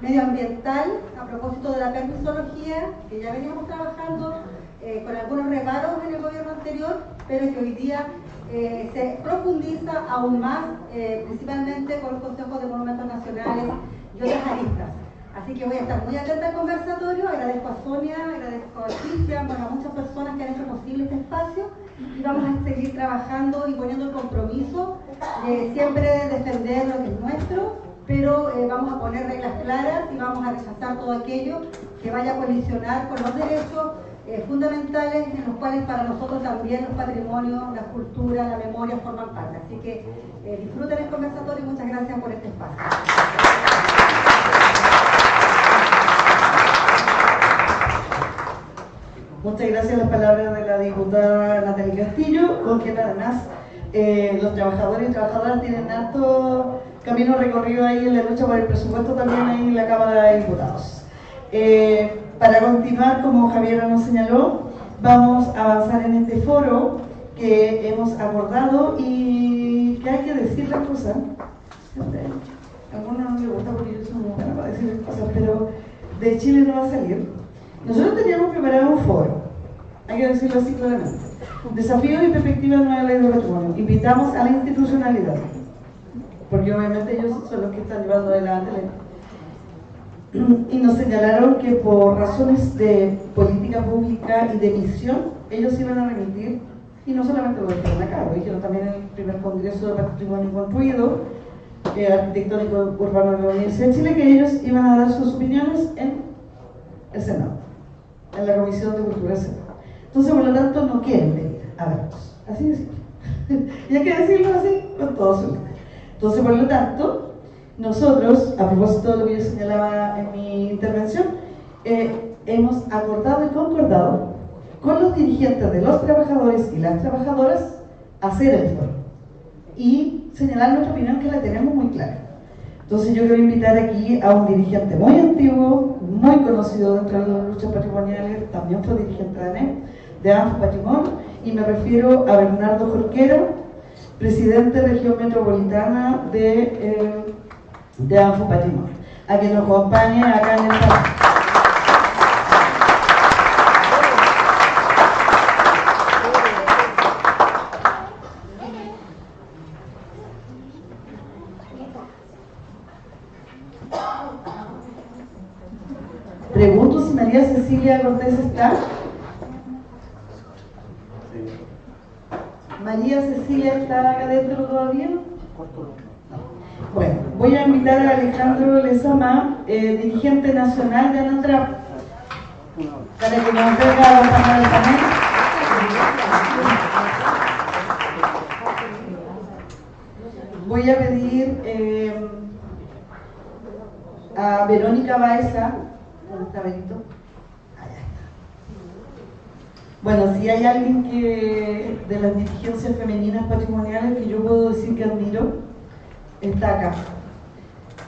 medioambiental, a propósito de la permisología, que ya veníamos trabajando con algunos reparos en el gobierno anterior, pero que hoy día se profundiza aún más, principalmente con los consejos de monumentos nacionales y otras aristas. Así que voy a estar muy atenta al conversatorio. Agradezco a Sonia, agradezco a Cristian, bueno, a muchas personas que han hecho posible este espacio, y vamos a seguir trabajando y poniendo el compromiso de siempre defender lo que es nuestro, pero vamos a poner reglas claras y vamos a rechazar todo aquello que vaya a colisionar con los derechos fundamentales, en los cuales para nosotros también los patrimonios, la cultura, la memoria forman parte. Así que disfruten el conversatorio y muchas gracias por este espacio. Muchas gracias a las palabras de la diputada Natalie Castillo, con quien además los trabajadores y trabajadoras tienen harto camino recorrido ahí en la lucha por el presupuesto también ahí en la Cámara de Diputados. Para continuar, como Javiera nos señaló, vamos a avanzar en este foro que hemos abordado y que hay que decir las cosas. A algunos no les gusta porque yo soy muy buena para decir cosas, pero de Chile no va a salir. Nosotros teníamos preparado un foro, hay que decirlo así claramente. Desafíos y perspectivas de nueva ley de patrimonio. Invitamos a la institucionalidad, porque obviamente ellos son los que están llevando adelante la... Y nos señalaron que por razones de política pública y de misión, ellos iban a remitir, y no solamente lo dijeron acá, lo dijeron también en el primer Congreso de Patrimonio Construido, Arquitectónico Urbano de la Universidad de Chile, que ellos iban a dar sus opiniones en Senado, en la Comisión de Cultura del Senado. Entonces, por lo tanto, no quieren venir a vernos. Así de simple. Y hay que decirlo así con todo su nombre. Entonces, por lo tanto, nosotros, a propósito de lo que yo señalaba en mi intervención, hemos acordado y concordado con los dirigentes de los trabajadores y las trabajadoras hacer el foro y señalar nuestra opinión, que la tenemos muy clara. Entonces yo quiero invitar aquí a un dirigente muy antiguo, muy conocido dentro de las luchas patrimoniales, también fue dirigente de ANFO Patrimonio, y me refiero a Bernardo Jorquera, presidente de Región Metropolitana de ANFO Patrimonio, a que nos acompañe acá en el salón. Pregunto si María Cecilia Cortés está. ¿María Cecilia está acá dentro todavía? Bueno, voy a invitar a Alejandro Lezama, dirigente nacional de ANATRAP, para que nos venga a acompañar el panel. Voy a pedir a Verónica Baeza. ¿Dónde está Benito? Allá está. Bueno, si hay alguien que de las dirigencias femeninas patrimoniales que yo puedo decir que admiro, está acá.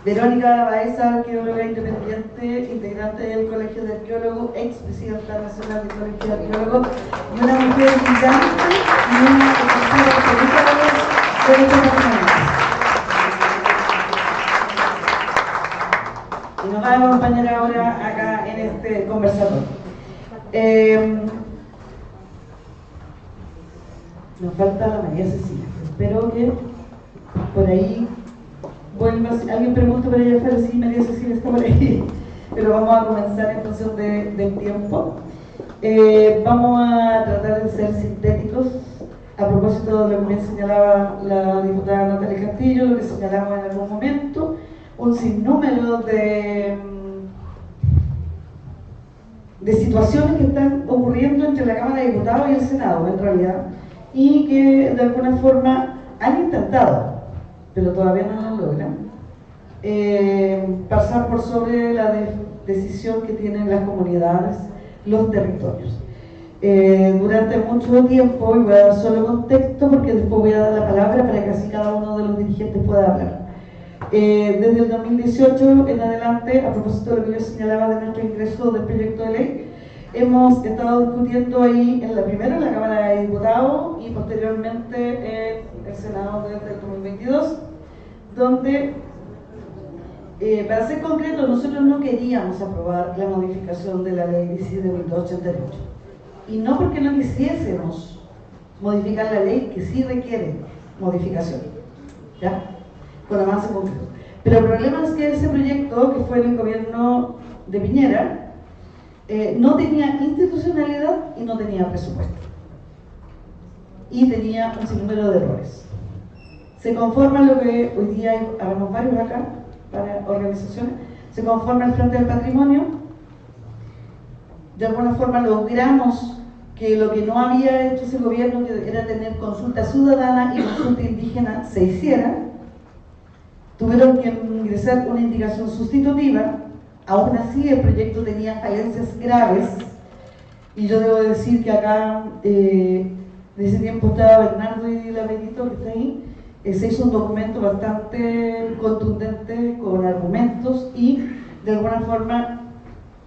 Verónica Baeza, arqueóloga independiente, integrante del Colegio de Arqueólogos, expresidenta nacional del Colegio de Arqueólogos, y una mujer brillante y una defensora absoluta de los derechos patrimoniales. Y nos va a acompañar ahora acá en este conversatorio. Nos falta la María Cecilia. Espero que por ahí vuelva. Si alguien pregunta por allá afuera, sí, María Cecilia está por ahí. Pero vamos a comenzar en función del tiempo. Vamos a tratar de ser sintéticos. A propósito de lo que me señalaba la diputada Natalia Castillo, lo que señalamos en algún momento, un sinnúmero de situaciones que están ocurriendo entre la Cámara de Diputados y el Senado, en realidad, y que de alguna forma han intentado, pero todavía no lo logran, pasar por sobre la decisión que tienen las comunidades, los territorios. Durante mucho tiempo, y voy a dar solo contexto porque después voy a dar la palabra para que así cada uno de los dirigentes pueda hablar. Desde el 2018 en adelante, a propósito de lo que yo señalaba de nuestro ingreso del proyecto de ley, hemos estado discutiendo ahí primero en la Cámara de Diputados y posteriormente en el Senado desde el 2022, donde, para ser concreto, nosotros no queríamos aprobar la modificación de la ley 17.288, y no porque no quisiésemos modificar la ley, que sí requiere modificación, ¿ya? Con avance concreto. Pero el problema es que ese proyecto, que fue en el gobierno de Piñera, no tenía institucionalidad y no tenía presupuesto. Y tenía un sinnúmero de errores. Se conforma lo que hoy día habemos varios acá, para organizaciones, se conforma el Frente del Patrimonio. De alguna forma logramos que lo que no había hecho ese gobierno, que era tener consulta ciudadana y consulta indígena, se hiciera. Tuvieron que ingresar una indicación sustitutiva. Aún así el proyecto tenía falencias graves, y yo debo decir que acá en ese tiempo estaba Bernardo y la Benito, que está ahí. Se hizo un documento bastante contundente con argumentos, y de alguna forma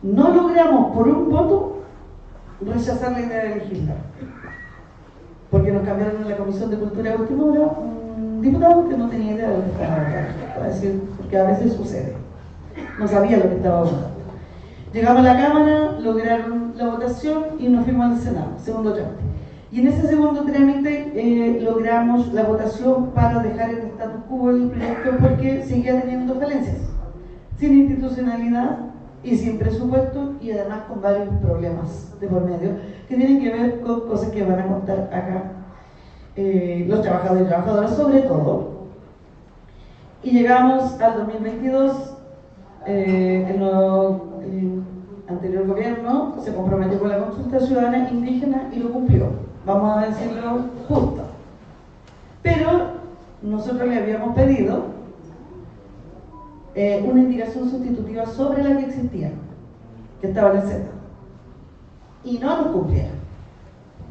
no logramos por un voto rechazar la idea de legislar, porque nos cambiaron en la Comisión de Cultura de última hora un diputado que no tenía idea de lo que estaba acá, porque a veces sucede, no sabía lo que estaba votando. Llegamos a la Cámara, lograron la votación y nos fuimos al Senado, segundo trámite. Y en ese segundo trámite logramos la votación para dejar el status quo del proyecto, porque seguía teniendo falencias, sin institucionalidad y sin presupuesto, y además con varios problemas de por medio que tienen que ver con cosas que van a contar acá los trabajadores y trabajadoras sobre todo. Y llegamos al 2022, anterior gobierno se comprometió con la consulta ciudadana indígena y lo cumplió, vamos a decirlo justo. Pero nosotros le habíamos pedido una indicación sustitutiva sobre la que existía, que estaba en el Z, y no nos cumplieron.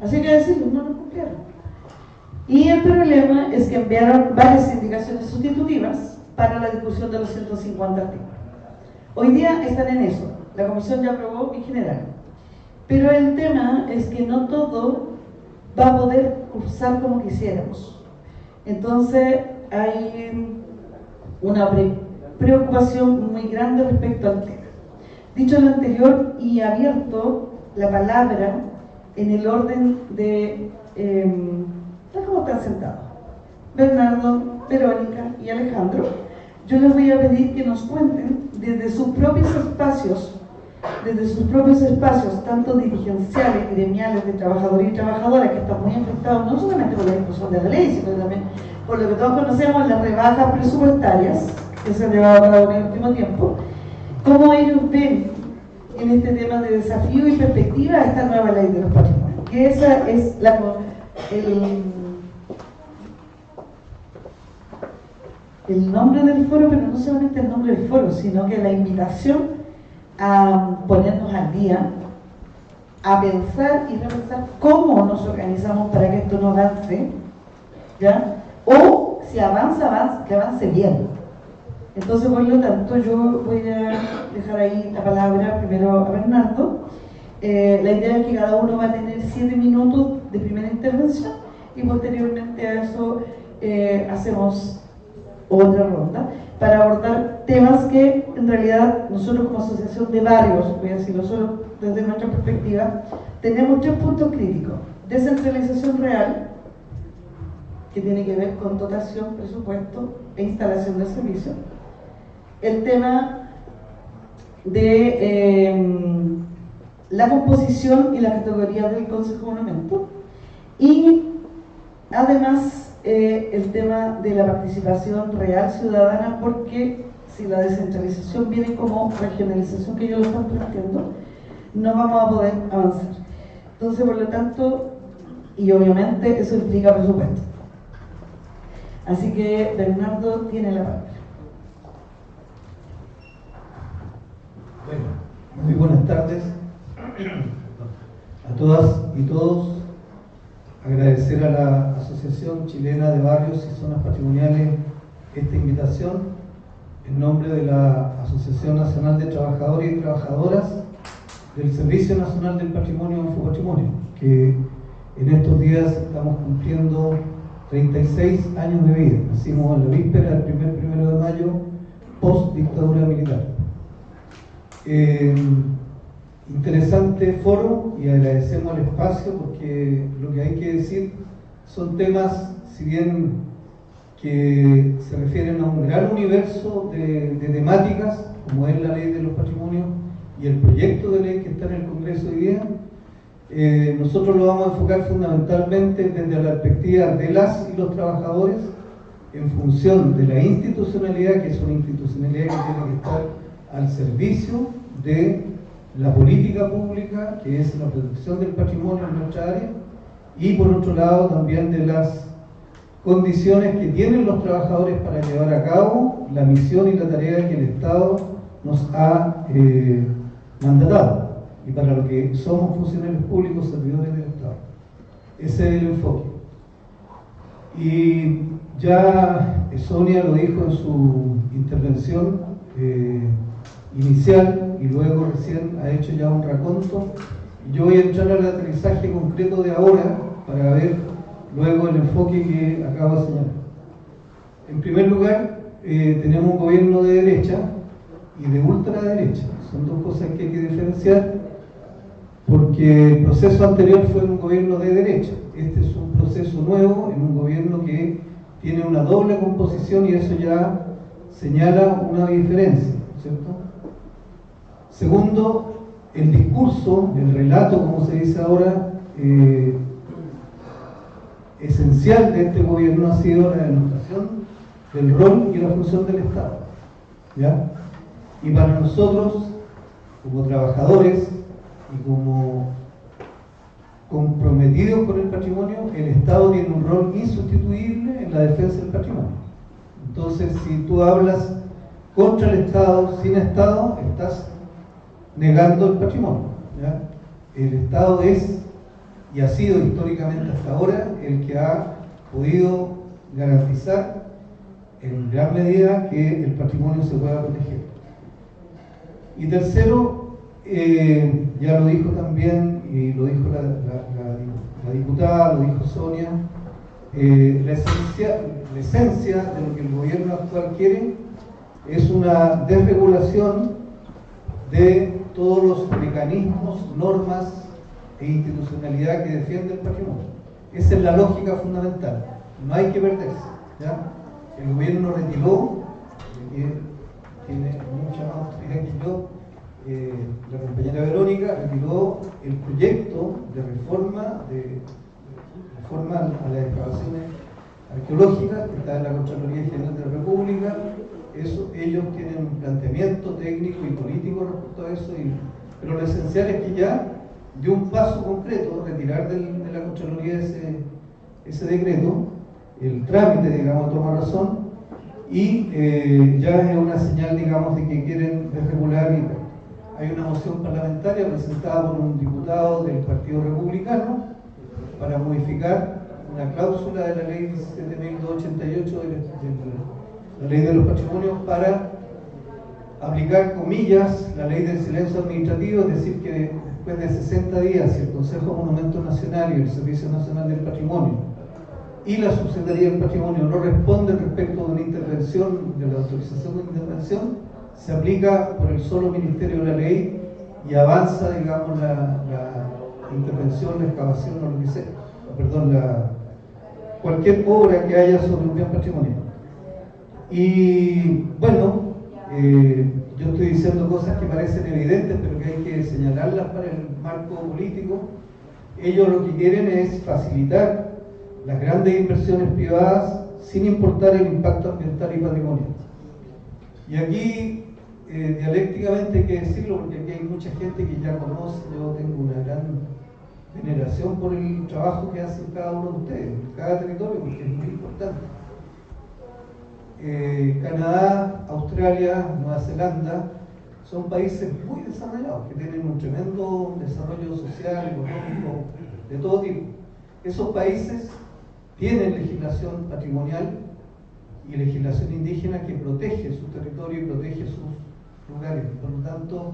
Así que decirlo, no nos cumplieron. Y el problema es que enviaron varias indicaciones sustitutivas para la discusión de los 150 artículos. Hoy día están en eso, la comisión ya aprobó en general. Pero el tema es que no todo va a poder cursar como quisiéramos. Entonces hay una preocupación muy grande respecto al tema. Dicho lo anterior y abierto la palabra en el orden de ¿cómo están sentados? Bernardo, Verónica y Alejandro. Yo les voy a pedir que nos cuenten desde sus propios espacios, tanto dirigenciales, gremiales, de trabajadores y trabajadoras, que están muy afectados no solamente por la discusión de la ley, sino también por lo que todos conocemos, las rebajas presupuestarias que se han llevado a cabo en el último tiempo. ¿Cómo ellos ven en este tema de desafío y perspectiva a esta nueva ley de los patrimonios? Que esa es el nombre del foro, pero no solamente el nombre del foro, sino que la invitación a ponernos al día, a pensar y repensar cómo nos organizamos para que esto no avance, ¿ya? O si avanza, que avance bien. Entonces, por lo tanto, yo voy a dejar ahí la palabra primero a Bernardo. La idea es que cada uno va a tener 7 minutos de primera intervención y posteriormente a eso hacemos otra ronda para abordar temas que en realidad nosotros como asociación de barrios, voy a decirlo solo desde nuestra perspectiva, tenemos 3 puntos críticos: descentralización real, que tiene que ver con dotación, presupuesto e instalación de servicios; el tema de la composición y la categoría del Consejo de Monumento, y además el tema de la participación real ciudadana, porque si la descentralización viene como regionalización, que ellos lo están planteando, no vamos a poder avanzar. Entonces, por lo tanto, y obviamente eso implica presupuesto. Así que Bernardo tiene la palabra. Bueno, muy buenas tardes a todas y todos. Agradecer a la Asociación Chilena de Barrios y Zonas Patrimoniales esta invitación en nombre de la Asociación Nacional de Trabajadores y Trabajadoras del Servicio Nacional del Patrimonio Infopatrimonio, que en estos días estamos cumpliendo 36 años de vida. Nacimos en la víspera del 1 de mayo, post dictadura militar. Interesante foro, y agradecemos el espacio, porque lo que hay que decir son temas, si bien que se refieren a un gran universo de temáticas, como es la ley de los patrimonios y el proyecto de ley que está en el Congreso hoy día. Nosotros lo vamos a enfocar fundamentalmente desde la perspectiva de las y los trabajadores, en función de la institucionalidad, que es una institucionalidad que tiene que estar al servicio de la política pública, que es la protección del patrimonio en nuestra área, y por otro lado también de las condiciones que tienen los trabajadores para llevar a cabo la misión y la tarea que el Estado nos ha mandatado, y para lo que somos funcionarios públicos, servidores del Estado. Ese es el enfoque. Y ya Sonia lo dijo en su intervención inicial, y luego recién ha hecho ya un raconto. Yo voy a entrar al aterrizaje concreto de ahora para ver luego el enfoque que acabo de señalar. En primer lugar, tenemos un gobierno de derecha y de ultraderecha. Son dos cosas que hay que diferenciar, porque el proceso anterior fue un gobierno de derecha. Este es un proceso nuevo en un gobierno que tiene una doble composición, y eso ya señala una diferencia, ¿cierto? Segundo, el discurso, el relato, como se dice ahora, esencial de este gobierno ha sido la demostración del rol y la función del Estado, ¿ya? Y para nosotros como trabajadores y como comprometidos con el patrimonio, el Estado tiene un rol insustituible en la defensa del patrimonio. Entonces, si tú hablas contra el Estado, sin Estado, estás negando el patrimonio, ¿ya? El Estado es y ha sido históricamente hasta ahora el que ha podido garantizar en gran medida que el patrimonio se pueda proteger. Y tercero, ya lo dijo también, y lo dijo la diputada, lo dijo Sonia, la esencia de lo que el gobierno actual quiere es una desregulación de todos los mecanismos, normas e institucionalidad que defiende el patrimonio. Esa es la lógica fundamental, no hay que perderse, ¿ya? El gobierno retiró, tiene mucha más autoridad que yo, la compañera Verónica retiró el proyecto de reforma a las excavaciones arqueológicas que está en la Contraloría General de la República. Ellos tienen un planteamiento técnico y político respecto a eso, pero lo esencial es que ya dio un paso concreto, retirar de la Contraloría ese decreto, el trámite, digamos, toma razón, y ya es una señal, digamos, de que quieren desregular. Hay una moción parlamentaria presentada por un diputado del Partido Republicano para modificar una cláusula de la ley 17.288 de la ley de los patrimonios para aplicar, comillas, la ley del silencio administrativo, es decir, que después de 60 días, si el Consejo de Monumentos Nacionales y el Servicio Nacional del Patrimonio y la Subsecretaría del Patrimonio no responden respecto de una intervención, de la autorización de intervención, se aplica por el solo Ministerio de la Ley y avanza, digamos, la intervención, la excavación o lo que sea, perdón, cualquier obra que haya sobre un bien patrimonial. Y bueno, yo estoy diciendo cosas que parecen evidentes, pero que hay que señalarlas para el marco político. Ellos lo que quieren es facilitar las grandes inversiones privadas sin importar el impacto ambiental y patrimonial. Y aquí, dialécticamente hay que decirlo, porque aquí hay mucha gente que ya conoce, yo tengo una gran veneración por el trabajo que hacen cada uno de ustedes, en cada territorio, porque es muy importante. Canadá, Australia, Nueva Zelanda son países muy desarrollados, que tienen un tremendo desarrollo social, económico, de todo tipo. Esos países tienen legislación patrimonial y legislación indígena que protege su territorio y protege sus lugares. Por lo tanto,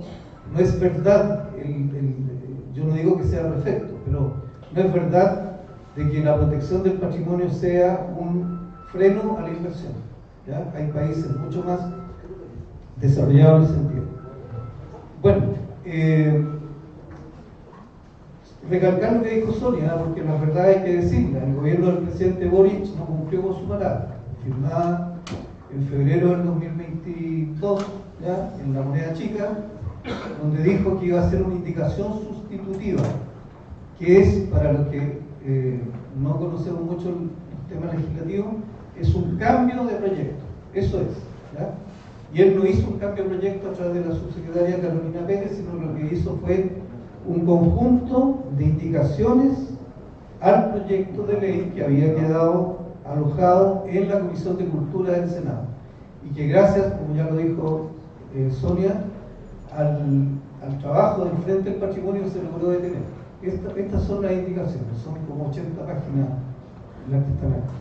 no es verdad, yo no digo que sea perfecto, pero no es verdad de que la protección del patrimonio sea un freno a la inversión, ¿ya? Hay países mucho más desarrollados en ese sentido. Bueno, recalcar lo que dijo Sonia, porque la verdad hay que decirla. El gobierno del presidente Boric no cumplió con su palabra, firmada en febrero del 2022, ¿ya? En la moneda chica, donde dijo que iba a hacer una indicación sustitutiva, que es, para los que no conocemos mucho el tema legislativo, es un cambio de proyecto. Eso es, ¿ya? Y él no hizo un cambio de proyecto a través de la subsecretaria Carolina Pérez, sino lo que hizo fue un conjunto de indicaciones al proyecto de ley que había quedado alojado en la Comisión de Cultura del Senado y que gracias, como ya lo dijo Sonia, al trabajo del Frente del Patrimonio se logró detener. Estas son las indicaciones, son como 80 páginas las que están aquí.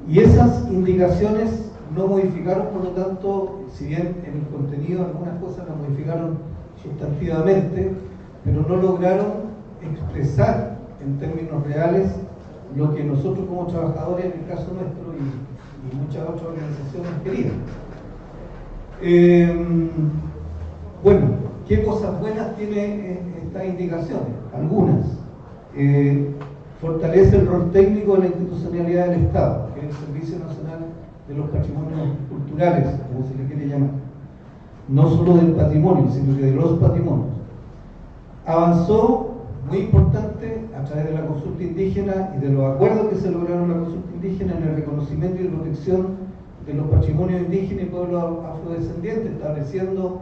Y esas indicaciones no modificaron, por lo tanto, si bien en el contenido algunas cosas las modificaron sustantivamente, pero no lograron expresar en términos reales lo que nosotros como trabajadores, en el caso nuestro y muchas otras organizaciones querían. Bueno, ¿qué cosas buenas tiene estas indicaciones? Algunas. Fortalece el rol técnico de la institucionalidad del Estado, que es el Servicio Nacional de los Patrimonios Culturales, como se le quiere llamar. No solo del patrimonio, sino que de los patrimonios. Avanzó, muy importante, a través de la consulta indígena y de los acuerdos que se lograron en la consulta indígena en el reconocimiento y protección de los patrimonios indígenas y pueblos afrodescendientes, estableciendo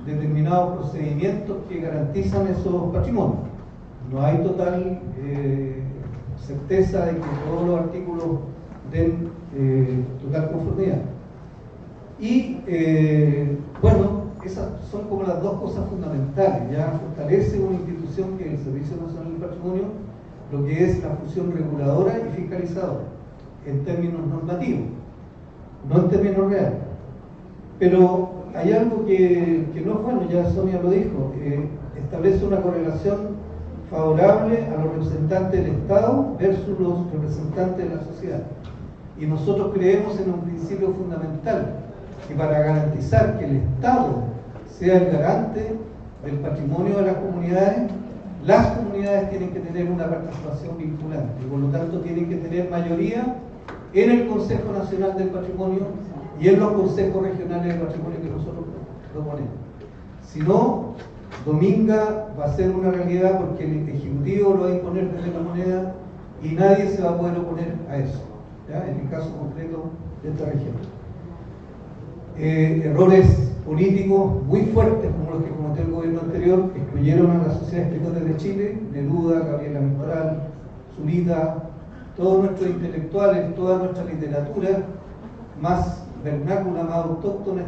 determinados procedimientos que garantizan esos patrimonios. No hay total certeza de que todos los artículos den total conformidad. Y bueno, esas son como las dos cosas fundamentales. Ya fortalece una institución que es el Servicio Nacional del Patrimonio, lo que es la función reguladora y fiscalizadora, en términos normativos, no en términos reales. Pero hay algo que no es bueno, ya Sonia lo dijo, establece una correlación favorable a los representantes del Estado versus los representantes de la sociedad. Y nosotros creemos en un principio fundamental, que para garantizar que el Estado sea el garante del patrimonio de las comunidades tienen que tener una participación vinculante y por lo tanto tienen que tener mayoría en el Consejo Nacional del Patrimonio y en los consejos regionales del patrimonio que nosotros proponemos. Si no, Dominga va a ser una realidad porque el Ejecutivo lo va a imponer desde la moneda y nadie se va a poder oponer a eso, ¿ya? En el caso concreto de esta región. Errores políticos muy fuertes como los que cometió el gobierno anterior excluyeron a la Sociedad de Escritores de Chile, Neruda, Gabriela Mistral, Zurita, todos nuestros intelectuales, toda nuestra literatura más vernácula, más autóctona,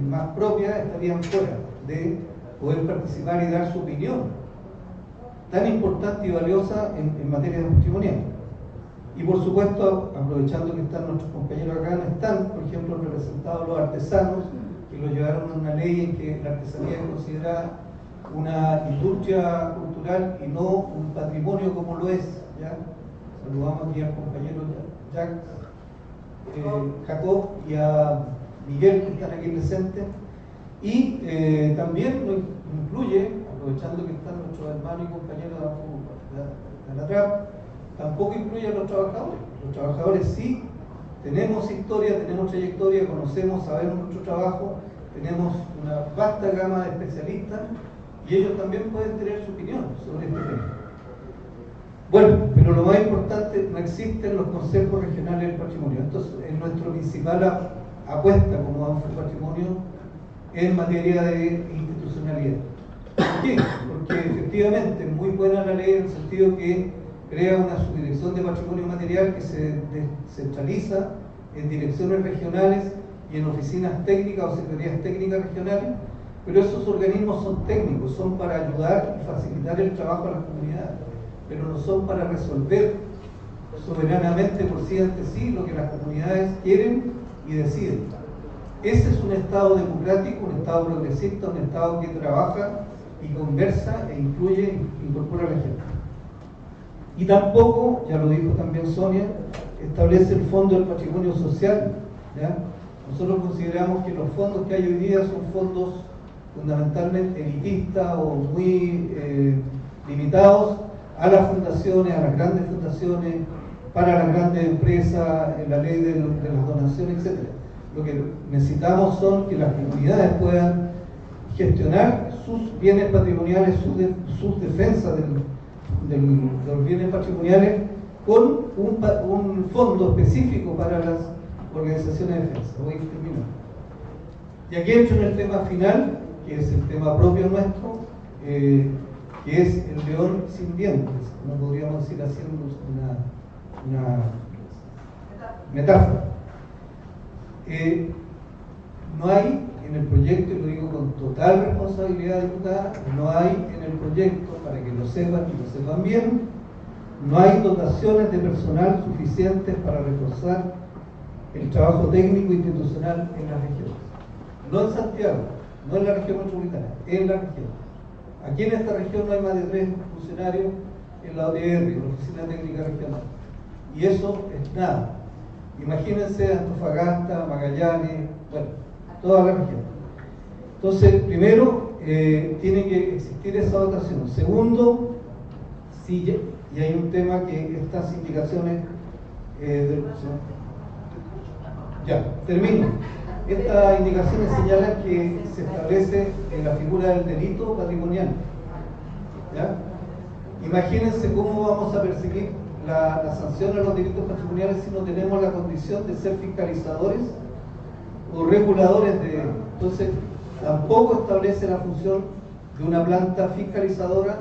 más propia, estarían fuera de poder participar y dar su opinión tan importante y valiosa en materia patrimonial. Y por supuesto, aprovechando que están nuestros compañeros acá, no están, por ejemplo, representados los artesanos, que lo llevaron a una ley en que la artesanía es considerada una industria cultural y no un patrimonio como lo es, ¿ya? Saludamos aquí al compañero Jack, Jacob y a Miguel, que están aquí presentes. Y también lo incluye, aprovechando que están nuestros hermanos y compañeros de la TRAP, tampoco incluye a los trabajadores. Los trabajadores sí tenemos historia, tenemos trayectoria, conocemos, sabemos nuestro trabajo, tenemos una vasta gama de especialistas y ellos también pueden tener su opinión sobre este tema. Bueno, pero lo más importante, no existen los consejos regionales del patrimonio. Entonces, es nuestra principal apuesta como Banco del Patrimonio en materia de institucionalidad. ¿Por qué? Porque efectivamente es muy buena la ley en el sentido que crea una subdirección de patrimonio material que se descentraliza en direcciones regionales y en oficinas técnicas o secretarías técnicas regionales, pero esos organismos son técnicos, son para ayudar y facilitar el trabajo a las comunidades, pero no son para resolver soberanamente por sí ante sí lo que las comunidades quieren y deciden. Ese es un Estado democrático, un Estado progresista, un Estado que trabaja y conversa e incluye e incorpora a la gente. Y tampoco, ya lo dijo también Sonia, establece el Fondo del Patrimonio Social, ¿ya? Nosotros consideramos que los fondos que hay hoy día son fondos fundamentalmente elitistas o muy limitados a las fundaciones, a las grandes fundaciones, para las grandes empresas, en la ley de las donaciones, etc. Lo que necesitamos son que las comunidades puedan gestionar sus bienes patrimoniales, sus defensas de los bienes patrimoniales con un fondo específico para las organizaciones de defensa. Voy a terminar. Y aquí entro en el tema final, que es el tema propio nuestro, que es el león sin dientes, no podríamos decir haciendo una metáfora. No hay en el proyecto, y lo digo con total responsabilidad, diputada, no hay en el proyecto, para que lo sepan y lo sepan bien, no hay dotaciones de personal suficientes para reforzar el trabajo técnico e institucional en las regiones. No en Santiago, no en la región metropolitana, en la región. Aquí en esta región no hay más de 3 funcionarios en la ODR, la Oficina Técnica Regional. Y eso es nada. Imagínense Antofagasta, Magallanes, bueno, toda la región. Entonces, primero, tiene que existir esa dotación. Segundo, y hay un tema que estas indicaciones ya, termino. Estas indicaciones señalan que se establece en la figura del delito patrimonial. ¿Ya? Imagínense cómo vamos a perseguir la sanción a los delitos patrimoniales si no tenemos la condición de ser fiscalizadores o reguladores de... Entonces, tampoco establece la función de una planta fiscalizadora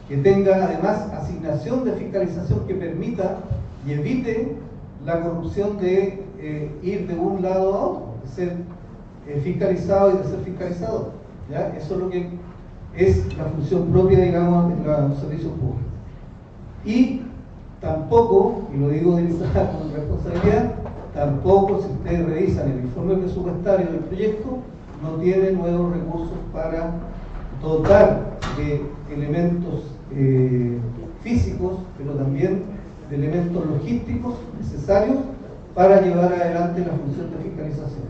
que tenga además asignación de fiscalización que permita y evite la corrupción de ir de un lado a otro, de ser fiscalizado y de ser fiscalizador. ¿Ya? Eso es lo que es la función propia, digamos, de los servicios públicos. Y tampoco, y lo digo con responsabilidad, tampoco, si ustedes revisan el informe presupuestario del proyecto, no tiene nuevos recursos para dotar de elementos físicos, pero también de elementos logísticos necesarios para llevar adelante la función de fiscalización.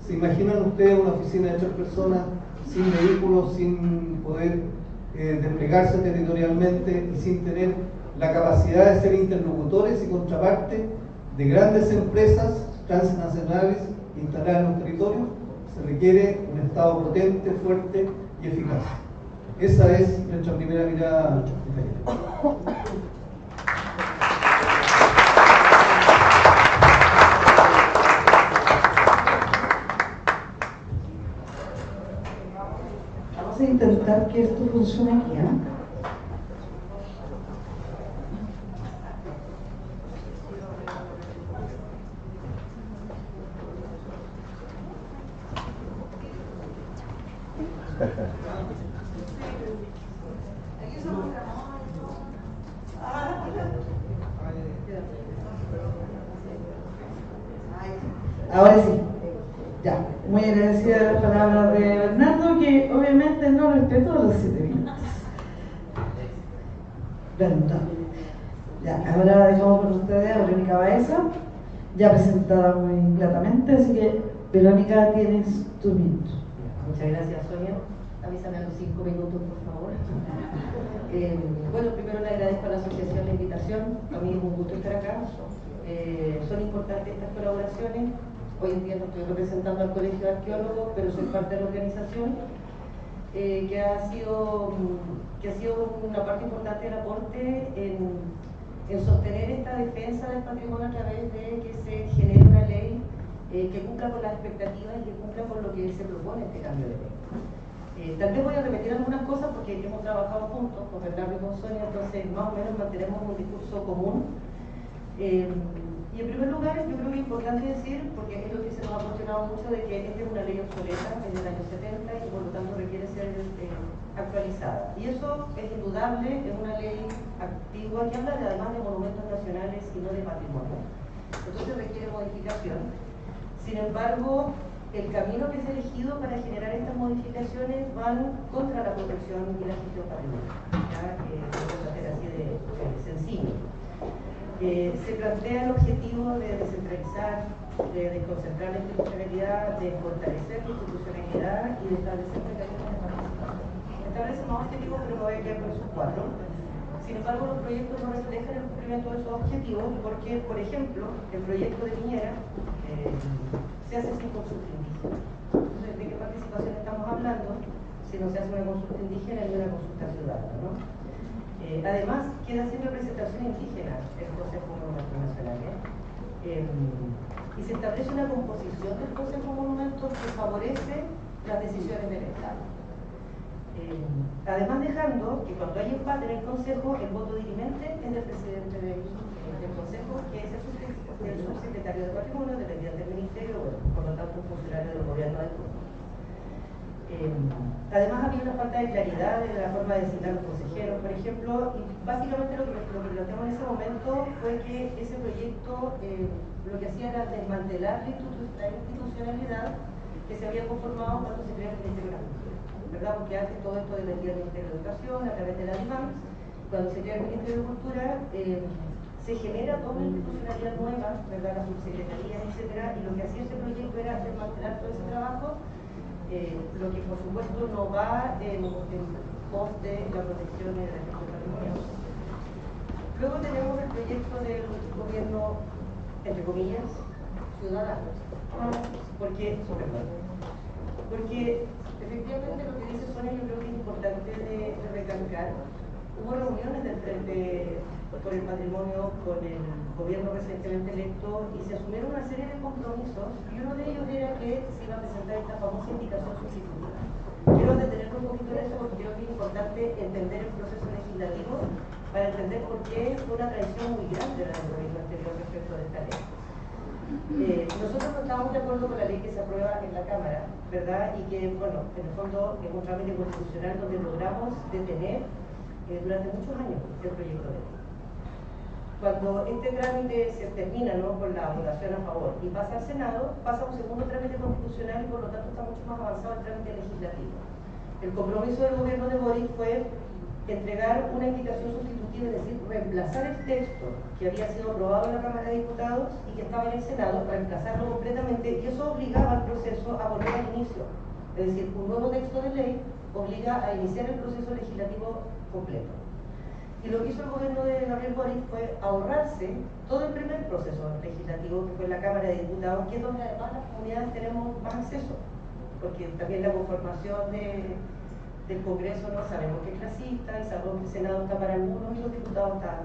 ¿Se imaginan ustedes una oficina de 3 personas sin vehículos, sin poder desplegarse territorialmente y sin tener la capacidad de ser interlocutores y contraparte de grandes empresas transnacionales instaladas en los territorios? Se requiere un Estado potente, fuerte y eficaz. Esa es nuestra primera mirada detallada. Vamos a intentar que esto funcione aquí, ¿eh? Ahora sí, ya, muy agradecida de las palabras de Bernardo, que obviamente no respetó los 7 minutos. Bernardo. Ya, ahora dejamos con ustedes a Verónica Baeza, ya presentada muy gratamente, así que Verónica, tienes tus minutos. Muchas gracias, Sonia. Avísame a los 5 minutos, por favor. Bueno, primero le agradezco a la asociación la invitación. A mí es un gusto estar acá. Son importantes estas colaboraciones. Hoy en día no estoy representando al Colegio de Arqueólogos, pero soy parte de la organización, que ha sido una parte importante del aporte en sostener esta defensa del patrimonio a través de que se genere una ley que cumpla con las expectativas y que cumpla con lo que se propone este cambio de ley. Tal vez voy a repetir algunas cosas porque hemos trabajado juntos con Bernardo y con Sonia, entonces más o menos mantenemos un discurso común. Y en primer lugar, yo creo que es importante decir, porque es lo que se nos ha cuestionado mucho, de que esta es una ley obsoleta, es del año 70 y por lo tanto requiere ser actualizada. Y eso es indudable, es una ley antigua que habla además de monumentos nacionales y no de patrimonio. Entonces requiere modificación. Sin embargo, el camino que se ha elegido para generar estas modificaciones van contra la protección y la gestión patrimonial. Vamos a hacer así de sencillo. Se plantea el objetivo de descentralizar, de desconcentrar la institucionalidad, de fortalecer la institucionalidad y de establecer mecanismos de participación. Establece más objetivos, pero no voy a quedar con esos 4. Sin embargo, los proyectos no reflejan el cumplimiento de esos objetivos porque, por ejemplo, el proyecto de Piñera se hace sin consulta indígena. Entonces, ¿de qué participación estamos hablando si no se hace una consulta indígena y una consulta ciudadana, ¿no? Además, queda sin representación indígena el Consejo Monumental Nacional, y se establece una composición del Consejo Monumental que favorece las decisiones del Estado. Además, dejando que cuando hay empate en el Consejo, el voto dirimente es del presidente del Consejo, que es el subsecretario de Patrimonio, dependiente del Ministerio, bueno, por lo tanto, un funcionario del gobierno del turno. Además, había una falta de claridad en la forma de designar los consejeros, por ejemplo, y básicamente lo que planteamos en ese momento fue que ese proyecto lo que hacía era desmantelar la institucionalidad que se había conformado cuando se creó el Ministerio de la Cultura, ¿verdad? Porque antes todo esto dependía del Ministerio de Educación, a través de la DIVAN. Cuando se crea el Ministerio de Cultura, se genera toda una institucionalidad nueva, ¿verdad? Las subsecretarías, etcétera, y lo que hacía este proyecto era desmantelar todo ese trabajo. Lo que por supuesto no va en pos de la protección y de la gestión patrimonial. Luego tenemos el proyecto del gobierno, entre comillas, ciudadano. Porque efectivamente lo que dice Sonia yo creo que es importante de recalcar. Hubo reuniones del Frente por el Patrimonio con el gobierno recientemente electo y se asumieron una serie de compromisos y uno de ellos era que se iba a presentar esta famosa indicación sustitutiva. Quiero detenerme un poquito en eso porque creo que es importante entender el proceso legislativo para entender por qué fue una traición muy grande la del gobierno anterior respecto de esta ley. Nosotros no estamos de acuerdo con la ley que se aprueba en la Cámara, ¿verdad? Y que, bueno, en el fondo es un trámite constitucional donde logramos detener durante muchos años el proyecto de ley. Cuando este trámite se termina, ¿no?, con la votación a favor y pasa al Senado, pasa a un segundo trámite constitucional y por lo tanto está mucho más avanzado el trámite legislativo. El compromiso del gobierno de Boric fue entregar una indicación sustitutiva, es decir, reemplazar el texto que había sido aprobado en la Cámara de Diputados y que estaba en el Senado, reemplazarlo completamente, y eso obligaba al proceso a volver al inicio. Es decir, un nuevo texto de ley obliga a iniciar el proceso legislativo completo. Y lo que hizo el gobierno de Gabriel Boric fue ahorrarse todo el primer proceso legislativo, que fue en la Cámara de Diputados, que es donde además las comunidades tenemos más acceso, porque también la conformación del Congreso no sabemos que es clasista, y sabemos que el Senado está para algunos y los diputados están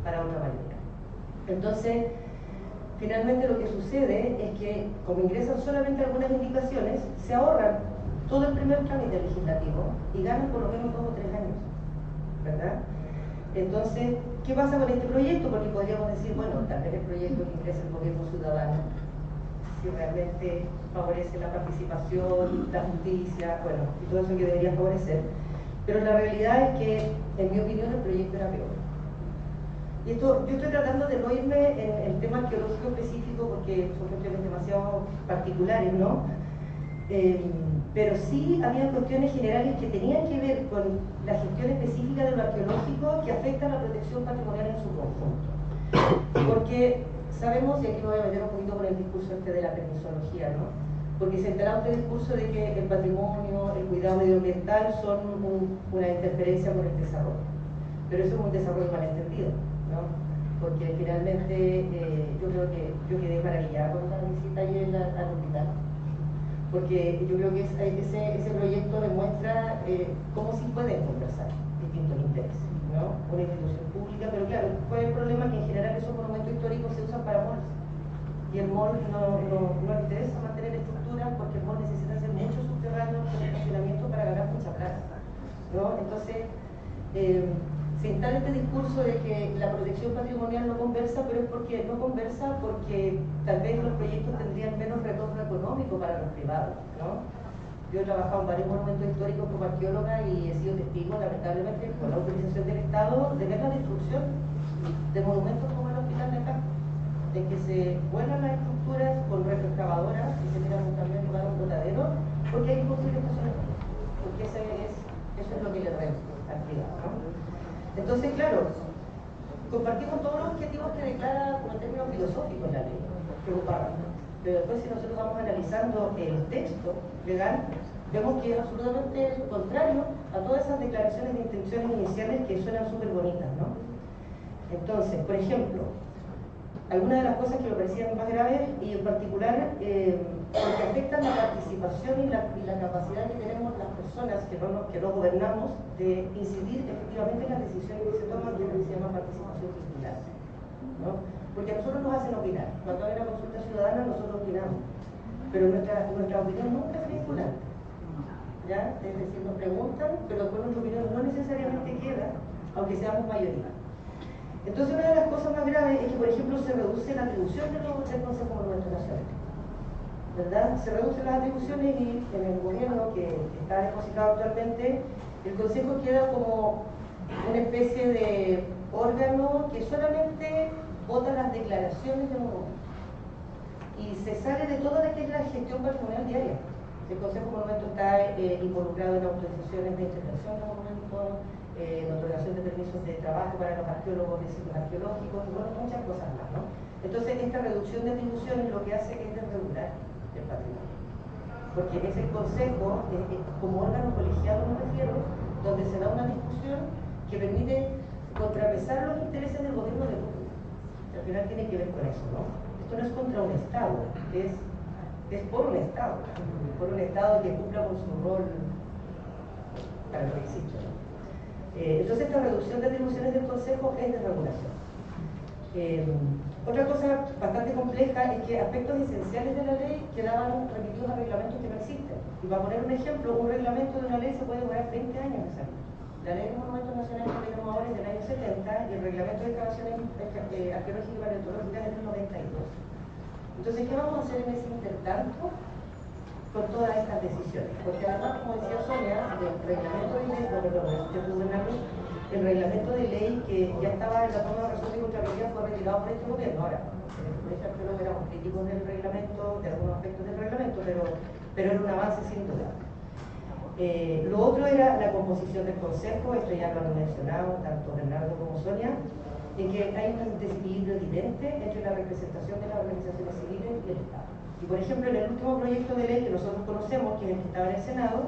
para otra mayoría. Entonces, finalmente lo que sucede es que, como ingresan solamente algunas indicaciones, se ahorran todo el primer trámite legislativo y ganan por lo menos 2 o 3 años, ¿verdad? Entonces, ¿qué pasa con este proyecto? Porque podríamos decir, bueno, tal vez el proyecto que ingresa el gobierno ciudadano, si realmente favorece la participación, la justicia, bueno, y todo eso que debería favorecer. Pero la realidad es que, en mi opinión, el proyecto era peor. Y esto, yo estoy tratando de no irme en el tema arqueológico específico porque son cuestiones demasiado particulares, ¿no? Pero sí había cuestiones generales que tenían que ver con la gestión específica de lo arqueológico que afecta a la protección patrimonial en su conjunto. Porque sabemos, y aquí me voy a meter un poquito con el discurso de la permisología, ¿no? Porque se enteraba este discurso de que el patrimonio, el cuidado medioambiental son una interferencia con el desarrollo. Pero eso es un desarrollo malentendido, ¿no? Porque finalmente yo creo que yo quedé maravillada con la visita ayer al hospital. Porque yo creo que ese proyecto demuestra cómo sí pueden conversar distintos intereses, ¿no? Una institución pública, pero claro, ¿cuál es el problema? Que en general esos monumentos históricos se usan para malls. Y el mall no le interesa mantener estructuras porque el mall necesita hacer muchos subterráneos con estacionamiento para ganar mucha plata, ¿no? Entonces, se instala este discurso de que la protección patrimonial no conversa, pero es porque no conversa porque tal vez los proyectos tendrían menos retorno económico para los privados, ¿no? Yo he trabajado en varios monumentos históricos como arqueóloga y he sido testigo, lamentablemente, con la autorización del Estado, de ver la destrucción de monumentos como el hospital de acá, de que se vuelan las estructuras con retroexcavadoras y se tiran un camión y van a un flotadero, porque hay que construir estacionamiento, porque eso es lo que le resta al privado, ¿no? Entonces, claro, compartimos todos los objetivos que declara como en términos filosóficos la ley, preocuparnos. Pero después, si nosotros vamos analizando el texto legal, vemos que es absolutamente contrario a todas esas declaraciones de intenciones iniciales que suenan súper bonitas, ¿no? Entonces, por ejemplo, algunas de las cosas que me parecían más graves y en particular porque afectan la participación y la capacidad que tenemos las personas que no gobernamos de incidir efectivamente en las decisiones que se toman, que se llama participación vinculante, ¿no? Porque a nosotros nos hacen opinar. Cuando hay una consulta ciudadana nosotros opinamos, pero nuestra opinión nunca es vinculante, ¿ya? Es decir, nos preguntan, pero después nuestra opinión no necesariamente queda, aunque seamos mayoría. Entonces, una de las cosas más graves es que, por ejemplo, se reduce la atribución del Consejo Monumental Nacional, ¿verdad? Se reducen las atribuciones y en el gobierno que está depositado actualmente, el Consejo queda como una especie de órgano que solamente vota las declaraciones de monumentos y se sale de toda la que es la gestión patrimonial diaria. El Consejo Monumento está involucrado en autorizaciones de intervención de monumentos, en otorgación de permisos de trabajo para los arqueólogos de sitios arqueológicos y bueno, muchas cosas más, ¿no? Entonces, esta reducción de atribuciones lo que hace es desregular el patrimonio. Porque es el Consejo, como órgano colegiado me refiero, donde se da una discusión que permite contrapesar los intereses del gobierno de turno. Al final tiene que ver con eso, ¿no? Esto no es contra un Estado, es por un Estado que cumpla con su rol para lo que existe, ¿no? Entonces, esta reducción de atribuciones del Consejo es de regulación. Otra cosa bastante compleja es que aspectos esenciales de la ley quedaban remitidos a reglamentos que no existen. Y para poner un ejemplo, un reglamento de una ley se puede demorar 20 años en salir. La ley de monumentos nacionales que tenemos ahora es del año 70 y el reglamento de excavaciones arqueológicas y paleontológicas es del 92. Entonces, ¿qué vamos a hacer en ese intertanto con todas estas decisiones? Porque además, como decía Sonia, el reglamento de ley, el reglamento de ley que ya estaba en la toma de razón de Contraloría fue retirado por este gobierno. Ahora, por ejemplo, éramos críticos del reglamento, de algunos aspectos del reglamento, pero era un avance sin duda. Lo otro era la composición del consejo, esto ya lo han mencionado tanto Bernardo como Sonia, en que hay un desequilibrio evidente entre la representación de las organizaciones civiles y el Estado. Y por ejemplo, en el último proyecto de ley que nosotros conocemos, que es el que estaba en el Senado,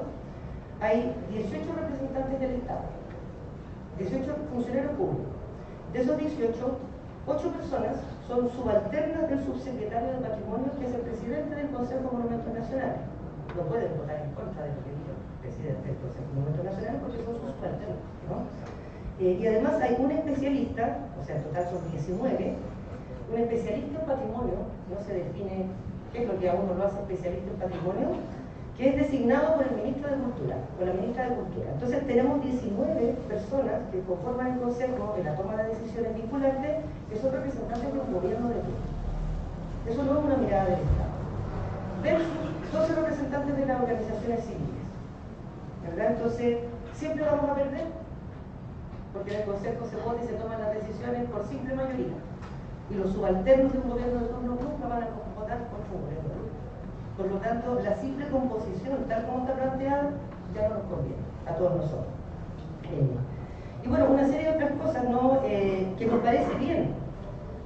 hay 18 representantes del Estado, 18 funcionarios públicos. De esos 18, 8 personas son subalternas del subsecretario de Patrimonio, que es el presidente del Consejo de Monumentos Nacionales. No pueden votar en contra de lo que dice el presidente del Consejo de Monumentos Nacionales porque son sus subalternos, ¿no? Y además hay un especialista, o sea, en total son 19, un especialista en patrimonio, no se define qué es lo que a uno lo hace especialista en patrimonio, que es designado por el ministro de Cultura, por la ministra de Cultura. Entonces tenemos 19 personas que conforman el Consejo en la toma de decisiones vinculantes, que son representantes de un gobierno de turno. Eso no es una mirada del Estado. Versus 12 representantes de las organizaciones civiles. ¿Verdad? Entonces, siempre vamos a perder, porque en el Consejo se vota y se toman las decisiones por simple mayoría. Y los subalternos de un gobierno de turno nunca van a votar contra un gobierno de turno. Por lo tanto, la simple composición, tal como está planteada, ya no nos conviene a todos nosotros. Y bueno, una serie de otras cosas, ¿no? Que nos parece bien.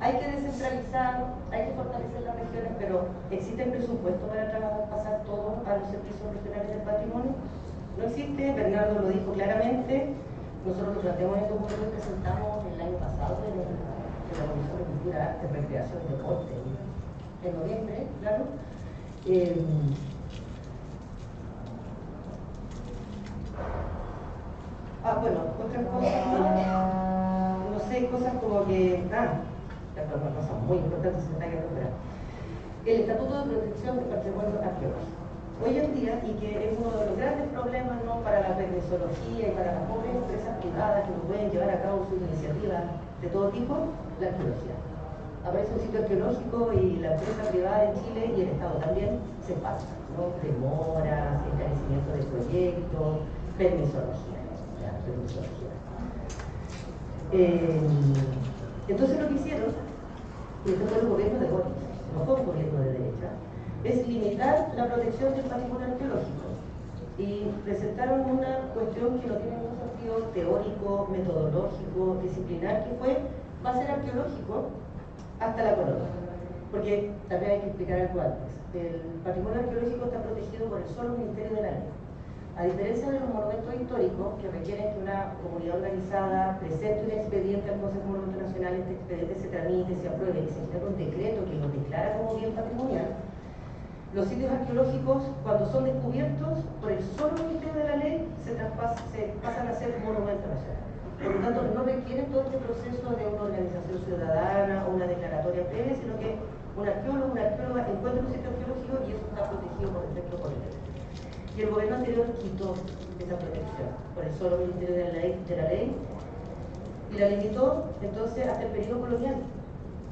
Hay que descentralizar, hay que fortalecer las regiones, pero ¿existe presupuesto para pasar todo a los servicios regionales del patrimonio? No existe, Bernardo lo dijo claramente. Nosotros lo planteamos en el documento que presentamos el año pasado en la Comisión de Cultura, Arte, Recreación y Deporte, en noviembre, claro. Bueno, otras cosas, no sé, cosas como que, una cosa muy importante se me está quedando fuera. El Estatuto de Protección del Patrimonio Arqueológico. Hoy en día, y que es uno de los grandes problemas, ¿no?, para la permisología y para las pobres empresas privadas que no pueden llevar a cabo sus iniciativas de todo tipo, la arqueología. Aparece un sitio arqueológico y la empresa privada en Chile y el Estado también se pasa, ¿no? Demoras, encarecimiento de proyectos, permisología. Entonces lo que hicieron, y este fue el gobierno de Boric, no fue un gobierno de derecha, es limitar la protección del patrimonio arqueológico y presentaron una cuestión que no tiene ningún sentido teórico, metodológico, disciplinar, que fue, va a ser arqueológico hasta la colonia. Porque también hay que explicar algo antes. El patrimonio arqueológico está protegido por el solo Ministerio de la Ley. A diferencia de los monumentos históricos, que requieren que una comunidad organizada presente un expediente al Consejo de Monumentos Nacionales, este expediente se tramite, se apruebe y se genera un decreto que lo declara como bien patrimonial, los sitios arqueológicos, cuando son descubiertos por el solo Ministerio de la Ley, se pasan a ser monumentos nacionales. Por lo tanto, no requieren todo este proceso de una organización ciudadana o una declaratoria previa, sino que un arqueólogo, una arqueóloga encuentra un sitio arqueológico y eso está protegido por defecto por ley. Y el gobierno anterior quitó esa protección por el solo Ministerio de la Ley y la limitó entonces hasta el periodo colonial.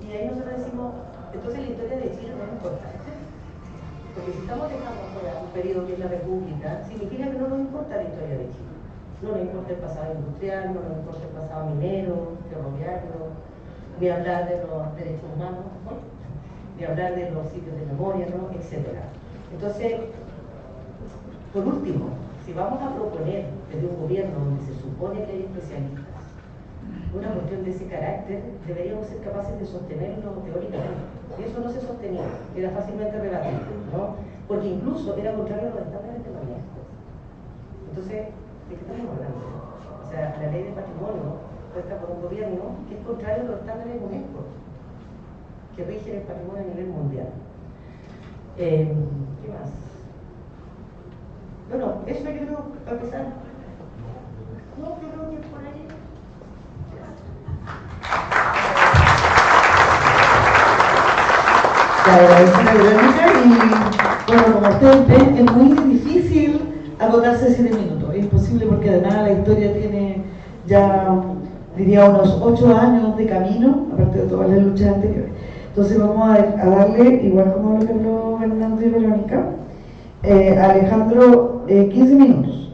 Y ahí nosotros decimos, entonces la historia de Chile no es importante. Porque si estamos dejando fuera un periodo que es la República, significa que no nos importa la historia de Chile. No nos importa el pasado industrial, no nos importa el pasado minero, ferroviario, ni hablar de los derechos humanos, ¿no?, ni hablar de los sitios de memoria, ¿no?, etc. Entonces, por último, si vamos a proponer desde un gobierno donde se supone que hay especialistas una cuestión de ese carácter, deberíamos ser capaces de sostenerlo teóricamente. Y eso no se sostenía, era fácilmente rebatible, ¿no? Porque incluso era contrario a los estándares de la UNESCO. Entonces, ¿de qué estamos hablando? O sea, la ley de patrimonio puesta por un gobierno que es contrario a los estándares de UNESCO, que rigen el patrimonio a nivel mundial. ¿Qué más? Bueno, eso yo creo, para empezar, no creo que por ahí. agradecer a Verónica y bueno, como ustedes ven, es muy difícil agotarse 7 minutos. Es imposible porque además la historia tiene ya, diría, unos 8 años de camino, aparte de todas las luchas anteriores. Entonces vamos a darle, igual como lo que habló Fernando y Verónica, a Alejandro 15 minutos.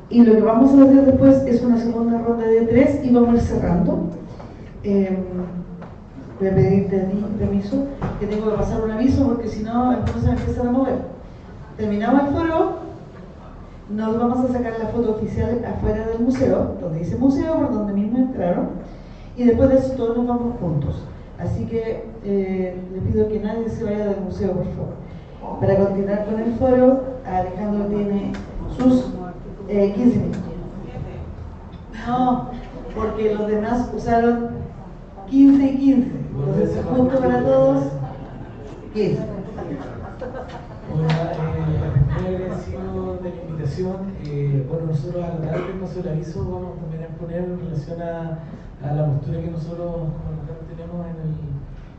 Y lo que vamos a hacer después es una segunda ronda de 3 y vamos a ir cerrando. Voy a pedirte a ti permiso, que tengo que pasar un aviso porque si no, después se empiezan a mover. Terminamos el foro, nos vamos a sacar la foto oficial afuera del museo, donde dice museo, por donde mismo entraron, y después de eso todos nos vamos juntos. Así que les pido que nadie se vaya del museo, por favor. Para continuar con el foro, Alejandro tiene sus 15 minutos. No, porque los demás usaron 15 y 15. Entonces, justo para todos, 15. Hola, muy agradecido de la invitación. Bueno, nosotros a la tarde, no se lo aviso, vamos también a exponer en relación a la postura que nosotros como tenemos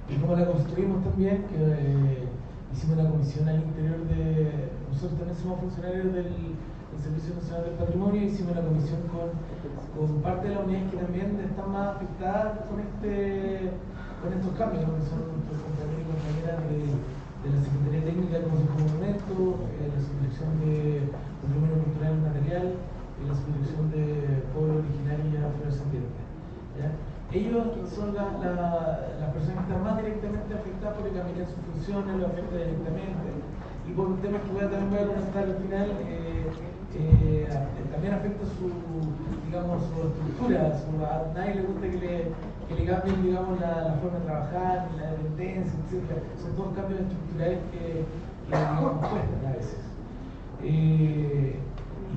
y cómo la construimos también, que hicimos una comisión al interior de... Nosotros también somos funcionarios del Servicio Nacional del Patrimonio, hicimos una comisión con parte de las unidades que también están más afectadas con estos cambios, ¿no? Que son nuestros compañeros y compañeras de la Secretaría Técnica de Conservación de Monumentos, la Subdirección de Patrimonio Cultural y Material y la Subdirección de Pueblo Originario y Afrodescendiente. Ellos son las personas que están más directamente afectadas porque cambian sus funciones, lo afecta directamente. Y por un tema que también voy a comentar al final, también afecta su estructura. A nadie le gusta que le cambien, digamos, la forma de trabajar, la dependencia, etc. Son todos cambios estructurales que digamos, cuestan a veces. Y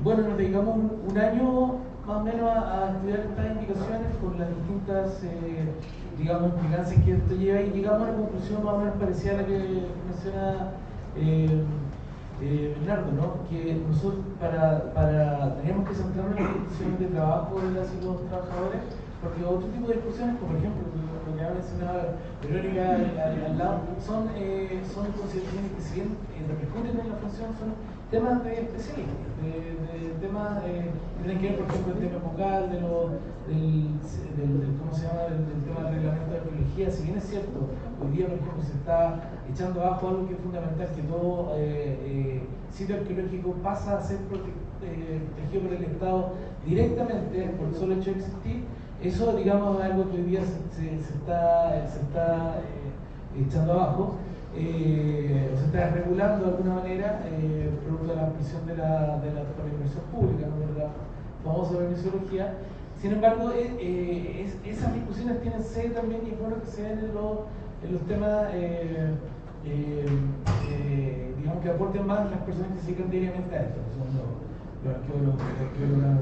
bueno, nos dedicamos un año más o menos a estudiar estas indicaciones con las distintas, digamos, implicancias que esto lleva y llegamos a una conclusión más o menos parecida a la que menciona Bernardo, ¿no? Que nosotros teníamos que centrarnos en las discusiones de trabajo de las y los trabajadores, porque otro tipo de discusiones, como por ejemplo lo que ha mencionado Verónica al lado, son consideraciones que si bien repercuten en la función, son temas de especialistas, de temas que tienen que ver, por ejemplo, el tema vocal, ¿cómo se llama? Del tema del reglamento de arqueología. Si bien es cierto, hoy día, por ejemplo, se está echando abajo algo que es fundamental, que todo sitio arqueológico pasa a ser protegido por el Estado directamente por el solo hecho de existir. Eso, digamos, es algo que hoy día se está echando abajo. Se está regulando de alguna manera producto de la ampliación de la inversión pública, ¿no? De la famosa permisología. Sin embargo, esas discusiones tienen sede también y es bueno que se den en los temas digamos que aporten más las personas que se dedican diariamente a esto, que son los arqueólogos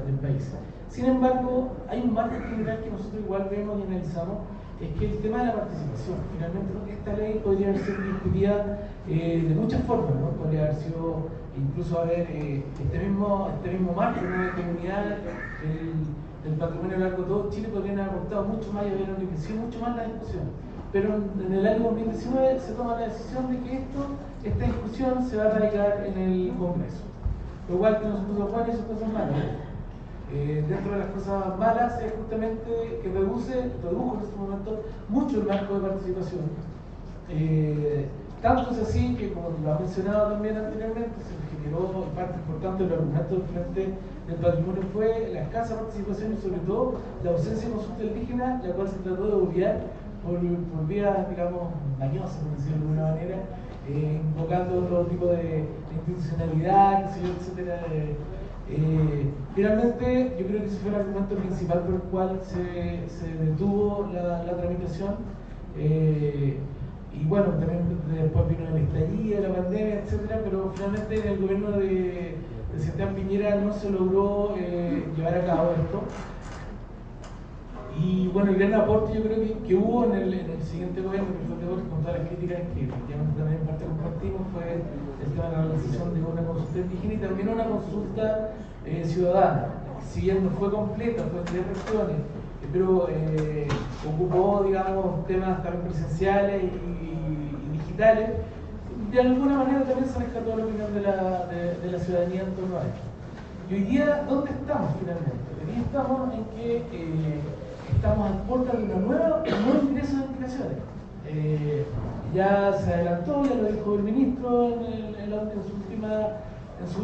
del país. Sin embargo, hay un marco general que nosotros igual vemos y analizamos, es que el tema de la participación. Finalmente, esta ley podría haber sido discutida de muchas formas, ¿no? Podría haber sido, incluso haber este mismo marco, ¿no? De comunidad del patrimonio a lo largo de todo Chile podrían haber aportado mucho más y haber enriquecido mucho más la discusión. Pero en el año 2019 se toma la decisión de que esta discusión se va a radicar en el Congreso. Lo cual que nosotros buenas y sus cosas malas. Dentro de las cosas malas es justamente que redujo en este momento mucho el marco de participación. Tanto es así que, como lo ha mencionado también anteriormente, se generó parte importante del argumento del Frente del Patrimonio fue la escasa participación y sobre todo la ausencia de consulta indígena, la cual se trató de obviar por vías, digamos, mañosas, por decirlo de alguna manera, invocando otro tipo de institucionalidad, etcétera. Finalmente, yo creo que ese fue el argumento principal por el cual se detuvo la tramitación. Y bueno, también después vino el estallido, la pandemia, etcétera, pero finalmente en el gobierno de Sebastián Piñera no se logró llevar a cabo esto. Y bueno, el gran aporte yo creo que hubo en el siguiente gobierno, que fue con todas las críticas que efectivamente también en parte compartimos, fue el tema de la realización de una consulta indígena y también una consulta ciudadana. Si bien no fue completa, fue en 3 regiones, pero ocupó, digamos, temas también presenciales y digitales. De alguna manera también se rescató la opinión de la ciudadanía en torno a esto. Y hoy día, ¿dónde estamos finalmente? Hoy día estamos en que estamos a puerta de un nuevo ingreso de indicaciones. Ya se adelantó, ya lo dijo el ministro en su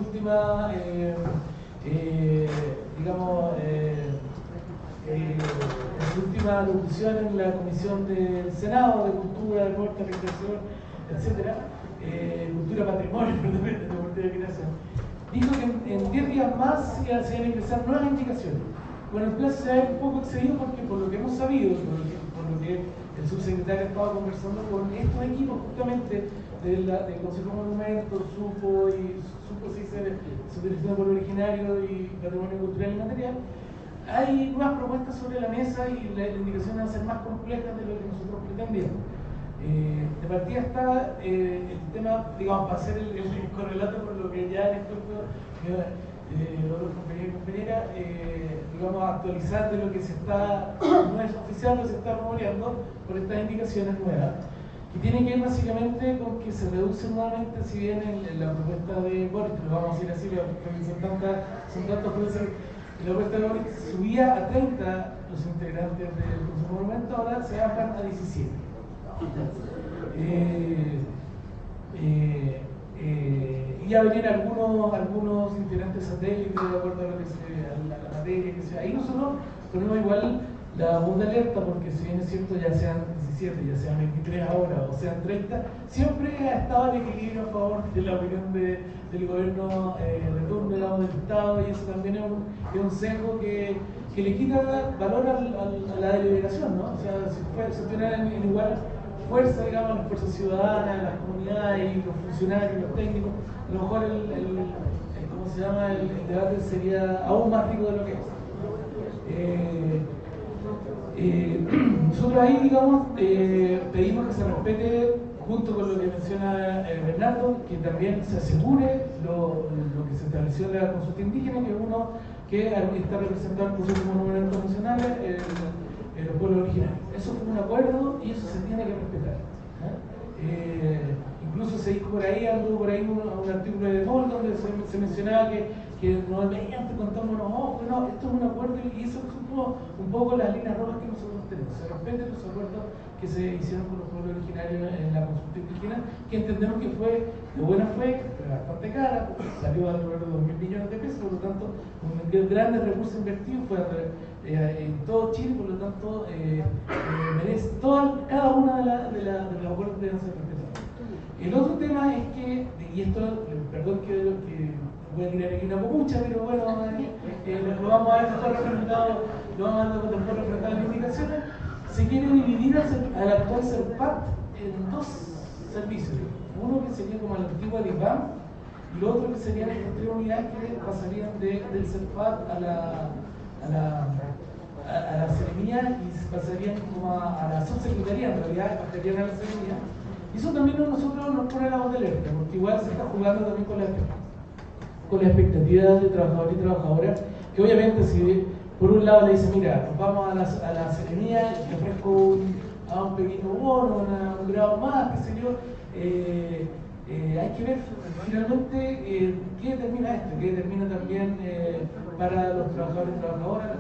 última locución en la Comisión del Senado de Cultura, Deporte, Recreación, etc. Cultura, Patrimonio, Deporte y Recreación. Dijo que en 10 días más se iban a ingresar nuevas indicaciones. Bueno, el plazo se ha un poco excedido porque por lo que hemos sabido, por lo que el subsecretario ha estado conversando con estos equipos justamente del Consejo de Monumentos, supo si se Subdirección de Pueblo Originario y Patrimonio Cultural y Material, hay nuevas propuestas sobre la mesa y la indicación va a ser más compleja de lo que nosotros pretendíamos. De partida está el tema, digamos, para hacer el correlato con lo que ya les cuento otros compañeros y compañeras, digamos, actualizar de lo que no es oficial, pero se está rumoreando por estas indicaciones nuevas, que tienen que ver básicamente con que se reduce nuevamente, si bien en la propuesta de Boris, lo vamos a decir así, porque son tantos jueces, la propuesta de Boris subía a 30 los integrantes del Consejo de Monumentos, ahora se bajan a 17. Y ya venían algunos integrantes satélites de acuerdo a la materia que sea. Ahí nosotros ponemos igual la voz de alerta, porque si bien es cierto, ya sean 17, ya sean 23 ahora o sean 30, siempre ha estado el equilibrio a favor de la opinión del gobierno de turno, digamos, del Estado, y eso también es un sesgo que le quita valor a la deliberación, ¿no? O sea, si tuvieran en igual fuerza, digamos, las fuerzas ciudadanas, las comunidades y los funcionarios, los técnicos, a lo mejor el debate sería aún más rico de lo que es. Nosotros ahí, digamos, pedimos que se respete, junto con lo que menciona Bernardo, que también se asegure lo que se estableció en la consulta indígena, que uno que está representado en el Consejo de Monumentos Nacionales, los pueblos originarios. Eso fue un acuerdo y eso se tiene que respetar. Incluso se dijo por ahí, anduvo por ahí un artículo de Demol donde se mencionaba que no veían contando unos ojos, no, esto es un acuerdo y eso es un poco las líneas rojas que nosotros tenemos. Se respeten los acuerdos que se hicieron con los pueblos originarios en la consulta indígena, que entendemos que fue de buena fe, bastante cara, salió alrededor de 2.000 millones de pesos, por lo tanto, con grandes recursos invertidos, fue en todo Chile, por lo tanto, merece cada una de los acuerdos deben ser respetados. El otro tema es que, y esto, perdón que voy a tirar aquí una copucha, pero bueno, lo vamos a ver mejor representado, en las indicaciones. Se quiere dividir al actual CERPAT en dos servicios. Uno que sería como la antigua DIVAM y lo otro que serían estas 3 unidades que pasarían del CERPAT a la Seremía y pasarían como a la subsecretaría, en realidad pasarían a la Seremía. Y eso también a nosotros nos pone la voz de alerta, porque igual se está jugando también con la expectativa de trabajadores y trabajadoras, que obviamente si por un lado le dice, mira, vamos a la Seremía y te ofrezco un pequeño bono, un grado más, qué sé yo, hay que ver finalmente qué determina esto, qué determina también para los trabajadores y trabajadoras las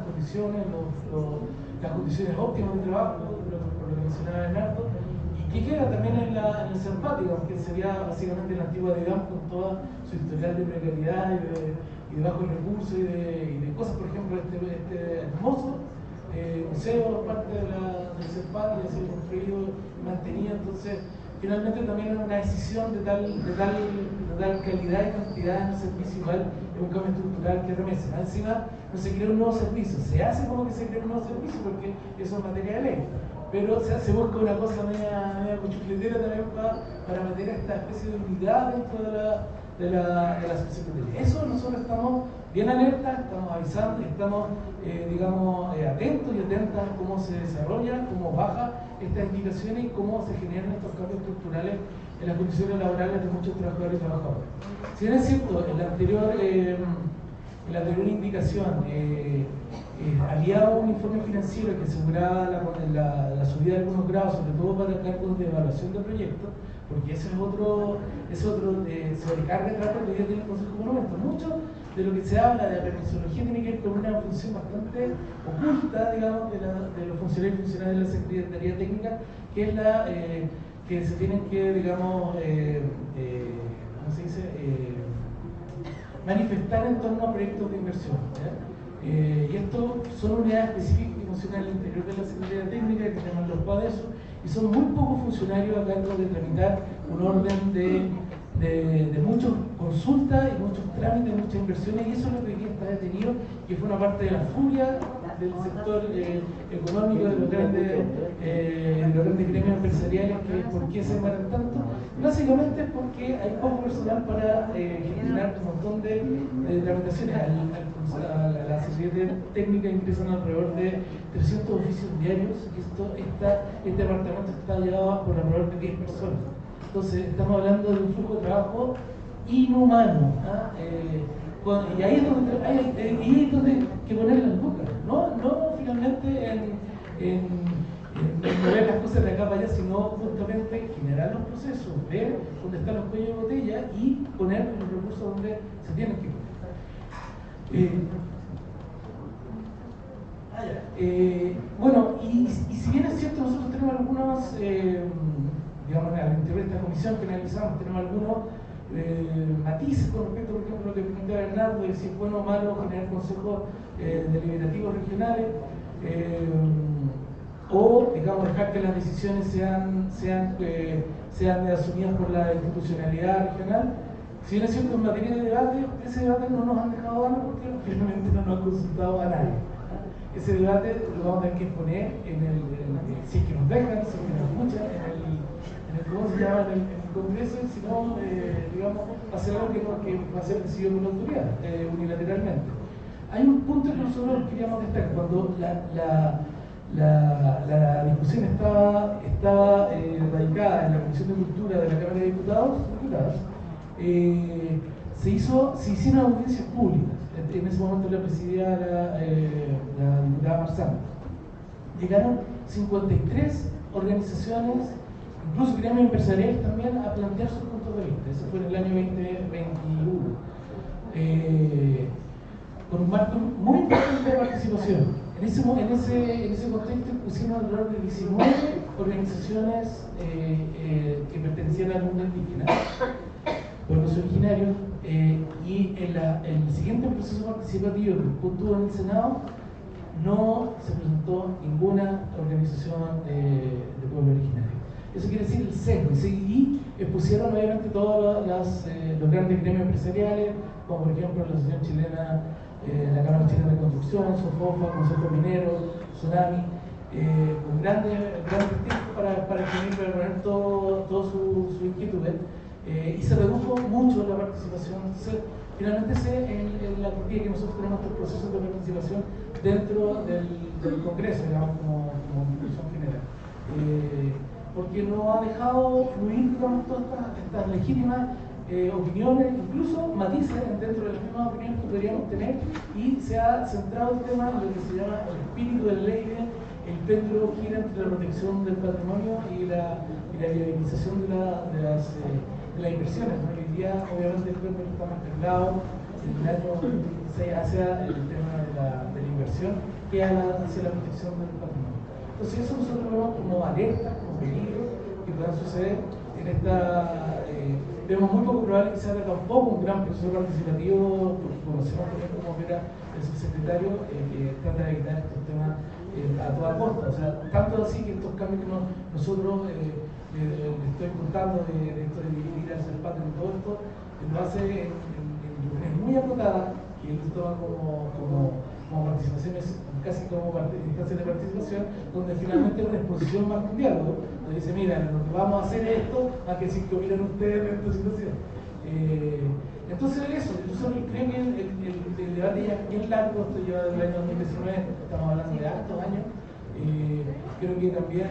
condiciones óptimas de trabajo, por lo que mencionaba Bernardo, y qué queda también en el CERPAT, que sería básicamente la antigua DIVAM con toda su historial de precariedad y de bajos recursos y de cosas, por ejemplo, este hermoso museo, parte del CERPAT, y ha sido construido y mantenido. Entonces, finalmente también es una decisión de tal calidad y cantidad en el servicio, igual es un cambio estructural que remesa. Encima no se crea un nuevo servicio, se hace como que se crea un nuevo servicio porque eso es materia de ley, pero se busca una cosa media cuchucletera también para meter esta especie de unidad dentro de la subsecretaría. Eso nosotros estamos bien alertas, estamos avisando, estamos atentos y atentas a cómo se desarrolla, cómo baja estas indicaciones y cómo se generan estos cambios estructurales en las condiciones laborales de muchos trabajadores y trabajadoras. Si bien es cierto, en la anterior indicación había un informe financiero que aseguraba la subida de algunos grados, sobre todo para cargos de evaluación de proyectos, porque ese es otro sobrecarga de trabajo que hoy día tiene el Consejo de Monumentos. Mucho de lo que se habla de la permisología tiene que ver con una función bastante oculta, digamos, de los funcionarios y funcionarios de la Secretaría Técnica, que es la que se tienen que, digamos, ¿cómo se dice? Manifestar en torno a proyectos de inversión, ¿ya? Y esto son unidades específicas y funcionales al interior de la Secretaría Técnica que se llaman los PADESO, y son muy pocos funcionarios a cargo de tramitar un orden de muchas consultas y muchos trámites, muchas inversiones, y eso es lo que hoy día está detenido, que fue una parte de la furia del sector económico, de los grandes gremios empresariales, que por qué se demoran tanto. Básicamente es porque hay poco personal para gestionar un montón de tramitaciones. A la Secretaría Técnica ingresan alrededor de 300 oficios diarios, y este departamento está llevado por alrededor de 10 personas. Entonces estamos hablando de un flujo de trabajo inhumano, ¿ah? Y ahí es donde hay que poner las lucas, no finalmente en mover las cosas de acá para allá, sino justamente generar los procesos, ver dónde están los cuellos de botella y poner los recursos donde se tienen que poner. Bueno, y si bien es cierto, nosotros tenemos algunos, digamos, al interior de esta comisión que analizamos, tenemos algunos matices con respecto, por ejemplo, a lo que preguntaba Bernardo, de si es bueno o malo generar consejos deliberativos regionales, o, digamos, dejar que las decisiones sean asumidas por la institucionalidad regional. Si bien es cierto, en materia de debate, ese debate no nos han dejado darlo porque finalmente no nos han consultado a nadie. Ese debate lo vamos a tener que exponer si es que nos dejan, si es que nos escuchan, ¿cómo se llama? En el Congreso, si no, digamos, va a ser algo que va a ser decidido por la autoridad, unilateralmente. Hay un punto que nosotros queríamos destacar. Cuando la discusión estaba radicada en la Comisión de Cultura de la Cámara de Diputados, se hicieron audiencias públicas. En ese momento la presidía la diputada Marzano. Llegaron 53 organizaciones, incluso gremios empresariales también, a plantear sus puntos de vista. Eso fue en el año 2021. Con un marco muy importante de participación. En ese contexto pusimos alrededor de 19 organizaciones que pertenecían al mundo indígena, pueblos originarios, y en el siguiente proceso participativo que tuvo en el Senado no se presentó ninguna organización de pueblo originario. Eso quiere decir el sesgo, y expusieron obviamente todos los grandes gremios empresariales, como por ejemplo la Asociación Chilena, la Cámara Chilena de Construcción, SOFOFA, Consejo Minero, Tsunami, con grandes textos para poner todas sus inquietudes, y se redujo mucho la participación. Finalmente en la partida que nosotros tenemos estos procesos de participación dentro del Congreso, digamos, como institución general. Porque no ha dejado fluir, digamos, todas estas legítimas opiniones, incluso matices dentro de las mismas opiniones que podríamos tener, y se ha centrado el tema en lo que se llama el espíritu de la ley, el péndulo gira entre la protección del patrimonio y la viabilización de las inversiones, ¿no? Hoy día, obviamente, el péndulo está más cargado en el año 2016 hacia el tema de la inversión que hacia la protección del patrimonio. Entonces, eso nosotros vemos como alertas, como peligros que puedan suceder en esta. Vemos muy poco probable que se haga tampoco un gran proceso participativo, porque conocemos también cómo opera el subsecretario, que trata de evitar estos temas a toda costa. O sea, tanto así que estos cambios que nosotros estoy contando de esto de dividir al Cerpato y todo esto, lo hace en reuniones muy acotadas, que él toma como participaciones, casi como instancias de participación, donde finalmente hay una exposición más mundial, ¿no? Donde dice, mira, lo que vamos a hacer es esto, más que decir que opinan ustedes en esta situación. Entonces eso, creo que el debate ya es bien largo, esto lleva desde el año 2019, estamos hablando de hartos años. Creo que también,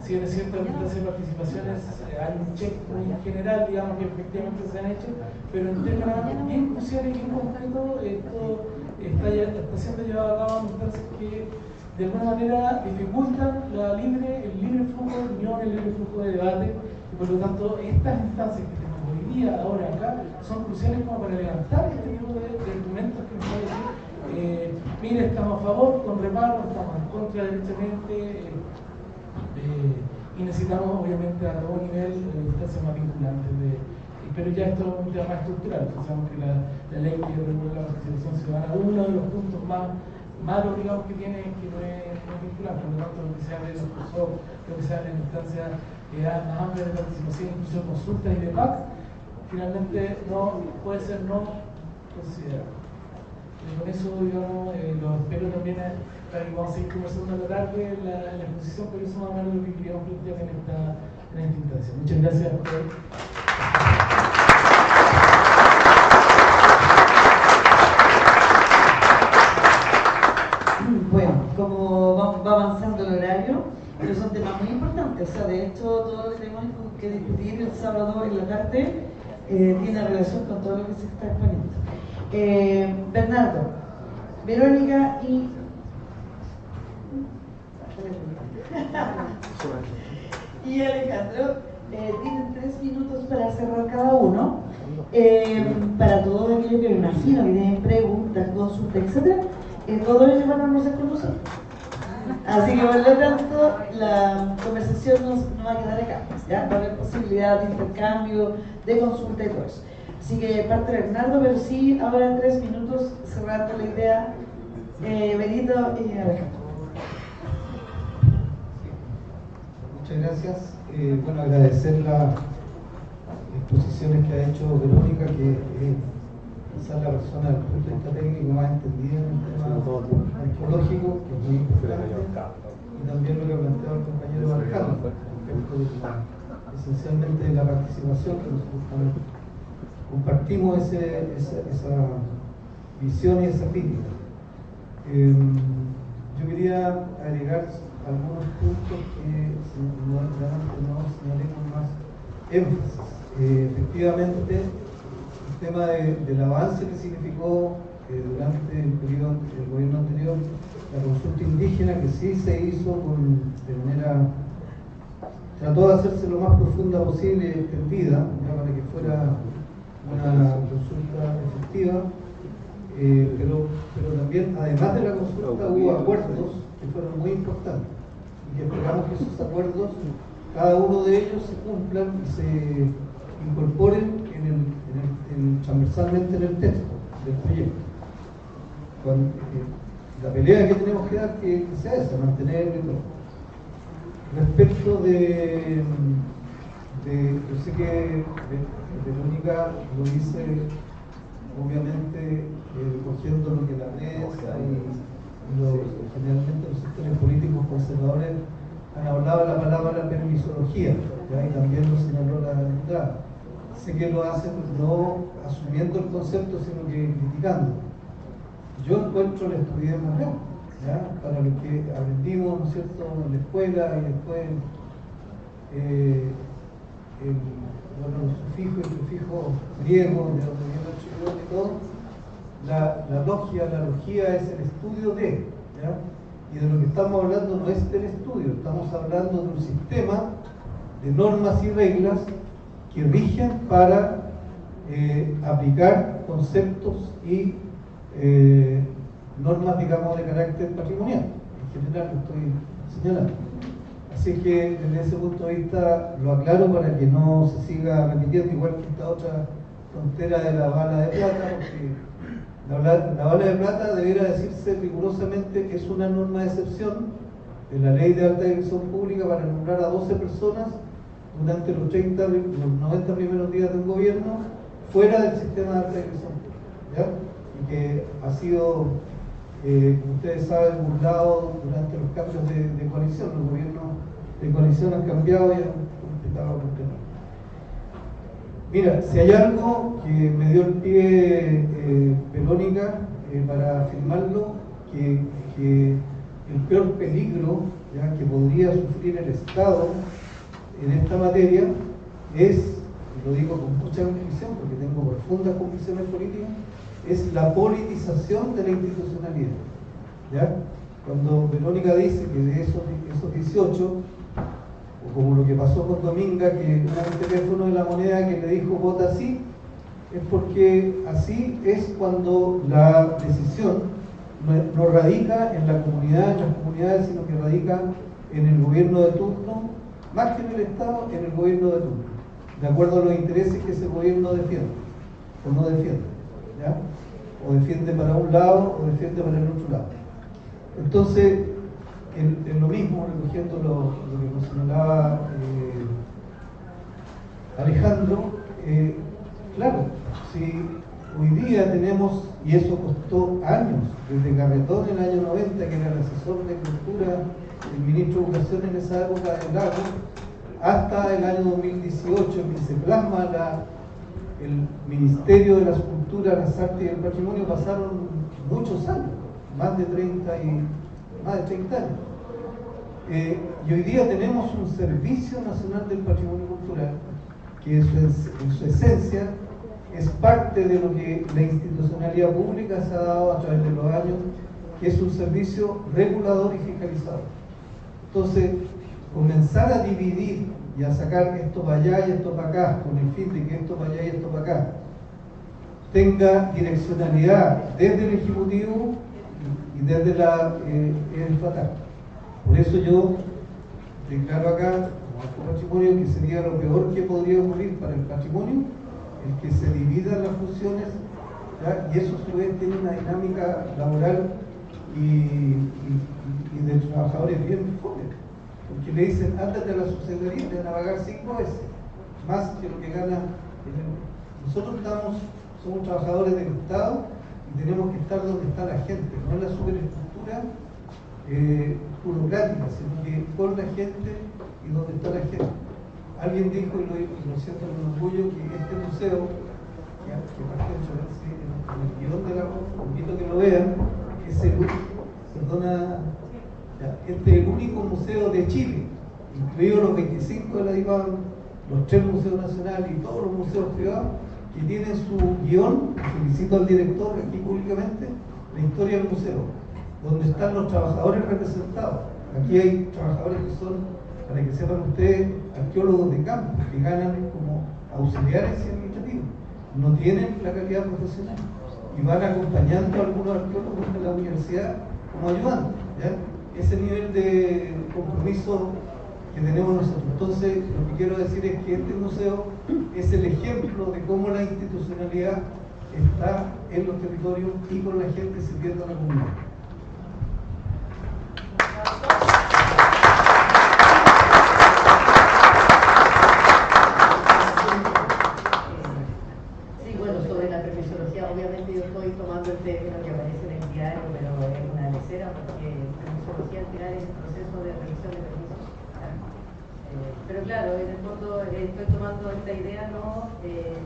si bien es cierto, en instancias de participaciones hay un check muy general, digamos, que efectivamente se han hecho, pero en temas bien cruciales y bien concretos, esto está siendo llevado a cabo instancias que de alguna manera dificultan el libre flujo de opinión, el libre flujo de debate, y por lo tanto estas instancias que tenemos hoy día, ahora acá, son cruciales como para levantar este tipo de argumentos que nos va a decir, mire, estamos a favor, con reparo, estamos en contra derechamente, y necesitamos obviamente a todo nivel instancias más vinculantes pero ya esto es un tema más estructural. Sabemos que la ley que regula la participación ciudadana, uno de los puntos más malos, digamos, que tiene, que no es vinculante, por lo tanto, lo que sea de los cursos, lo que sea de la instancia más amplia de participación, incluso consultas y debates, finalmente no puede ser no considerado. Y con eso, digamos, lo espero también para que vamos a seguir conversando a la tarde la exposición, pero eso más o menos lo que queríamos plantear en esta instancia. Muchas gracias por. Bueno, como va avanzando el horario, pero son temas muy importantes. O sea, de hecho, todo lo que tenemos que discutir el sábado en la tarde tiene relación con todo lo que se está exponiendo. Bernardo, Verónica y Alejandro tienen 3 minutos para cerrar cada uno. Para todo aquello que me imagino que tienen preguntas, consultas, etc. Todos ellos van a almorzar con nosotros. Así que por lo tanto la conversación no va a quedar acá, ¿ya? Va a haber posibilidad de intercambio, de consulta y todo eso. Así que parte Bernardo, pero sí ahora en 3 minutos cerrando la idea, Benito y Alejandro. Muchas gracias. Bueno, agradecer las exposiciones que ha hecho Verónica, que quizás la persona desde el punto de vista técnico más entendida en el tema arqueológico, que es muy importante, y también lo que ha planteado el compañero Alejandro, respecto esencialmente de la participación, que nosotros también compartimos esa visión y esa crítica. Yo quería agregar algunos puntos que no señalé con más énfasis. Efectivamente, el tema del avance que significó durante el periodo del gobierno anterior la consulta indígena, que sí se hizo de manera, trató de hacerse lo más profunda posible y extendida, para que fuera una consulta efectiva, pero también, además de la consulta, hubo acuerdos que fueron muy importantes y que esperamos que esos acuerdos, cada uno de ellos se cumplan y se incorporen transversalmente en el texto del proyecto. La pelea que tenemos que dar que sea esa, mantenerlo y todo. Respecto yo sé que Verónica lo dice obviamente cogiendo lo que la prensa y generalmente los sectores políticos conservadores han hablado de la palabra permisología, ¿ya? Y también lo señaló la diputada. Sé que lo hacen no asumiendo el concepto, sino que criticando. Yo encuentro la estupidez más grande, ¿ya? Para lo que aprendimos, ¿no es cierto?, en la escuela y después los sufijos y prefijos griegos, de donde viene el chileno y todo. La logía es el estudio de, ¿ya? Y de lo que estamos hablando no es del estudio, estamos hablando de un sistema de normas y reglas que rigen para aplicar conceptos y normas, digamos, de carácter patrimonial. En general lo estoy señalando. Así que desde ese punto de vista lo aclaro para que no se siga repitiendo, igual que esta otra frontera de la bala de plata, porque la bala de plata debiera decirse rigurosamente que es una norma de excepción de la ley de alta dirección pública para nombrar a 12 personas durante los 90 primeros días de un gobierno fuera del sistema de alta dirección pública, ¿ya? Y que ha sido, como ustedes saben, burlado durante los cambios de coalición. Los gobiernos de coalición han cambiado y han completado el tema. Mira, si hay algo que me dio el pie Verónica para afirmarlo, que el peor peligro, ¿ya?, que podría sufrir el Estado en esta materia es, lo digo con mucha convicción porque tengo profundas convicciones políticas, es la politización de la institucionalidad. ¿Ya? Cuando Verónica dice que de esos 18, o como lo que pasó con Dominga, que hubo un teléfono de La Moneda que le dijo vota sí, es porque así es cuando la decisión no radica en la comunidad, en las comunidades, sino que radica en el gobierno de turno, más que en el Estado, en el gobierno de turno, de acuerdo a los intereses que ese gobierno defiende o no defiende, ¿ya? O defiende para un lado o defiende para el otro lado. Entonces, en lo mismo, recogiendo lo que nos señalaba Alejandro, claro, si hoy día tenemos, y eso costó años, desde Carretón en el año 90, que era el asesor de cultura, el ministro de Educación en esa época del Lago, hasta el año 2018, en que se plasma el Ministerio de las Culturas, las Artes y el Patrimonio, pasaron muchos años, más de 30 años. Y hoy día tenemos un Servicio Nacional del Patrimonio Cultural, que en su esencia es parte de lo que la institucionalidad pública se ha dado a través de los años, que es un servicio regulador y fiscalizador. Entonces, comenzar a dividir y a sacar esto para allá y esto para acá, con el fin de que esto para allá y esto para acá tenga direccionalidad desde el Ejecutivo y desde el fatal. Por eso yo declaro acá, como patrimonio, que sería lo peor que podría ocurrir para el patrimonio, el que se dividan las funciones, ¿ya? Y eso a su vez tiene una dinámica laboral y de trabajadores bien fuertes, porque le dicen, ándate a la subsecretaría y te van a pagar 5 veces más que lo que gana. Nosotros somos trabajadores del Estado y tenemos que estar donde está la gente, no en la superestructura burocrática, sino que con la gente y donde está la gente. Alguien dijo, y lo siento con orgullo, que este museo, que por ejemplo, en el guión de la invito a que lo vean, es este es el único museo de Chile, incluidos los 25 de la DIVAN, los 3 museos nacionales y todos los museos privados, que tienen su guión, felicito al director aquí públicamente, la historia del museo, donde están los trabajadores representados. Aquí hay trabajadores que son, para que sepan ustedes, arqueólogos de campo, que ganan como auxiliares y administrativos, no tienen la calidad profesional y van acompañando a algunos arqueólogos de la universidad como ayudantes, ¿ya? Ese nivel de compromiso que tenemos nosotros. Entonces, lo que quiero decir es que este museo es el ejemplo de cómo la institucionalidad está en los territorios y con la gente sirviendo a la comunidad. Sí, bueno, sobre la permisología, obviamente yo estoy tomando el término que aparece en el diario, pero es una lecera porque permisología al final es el proceso de revisión de permisos. Pero claro, en el fondo estoy tomando esta idea, ¿no? Que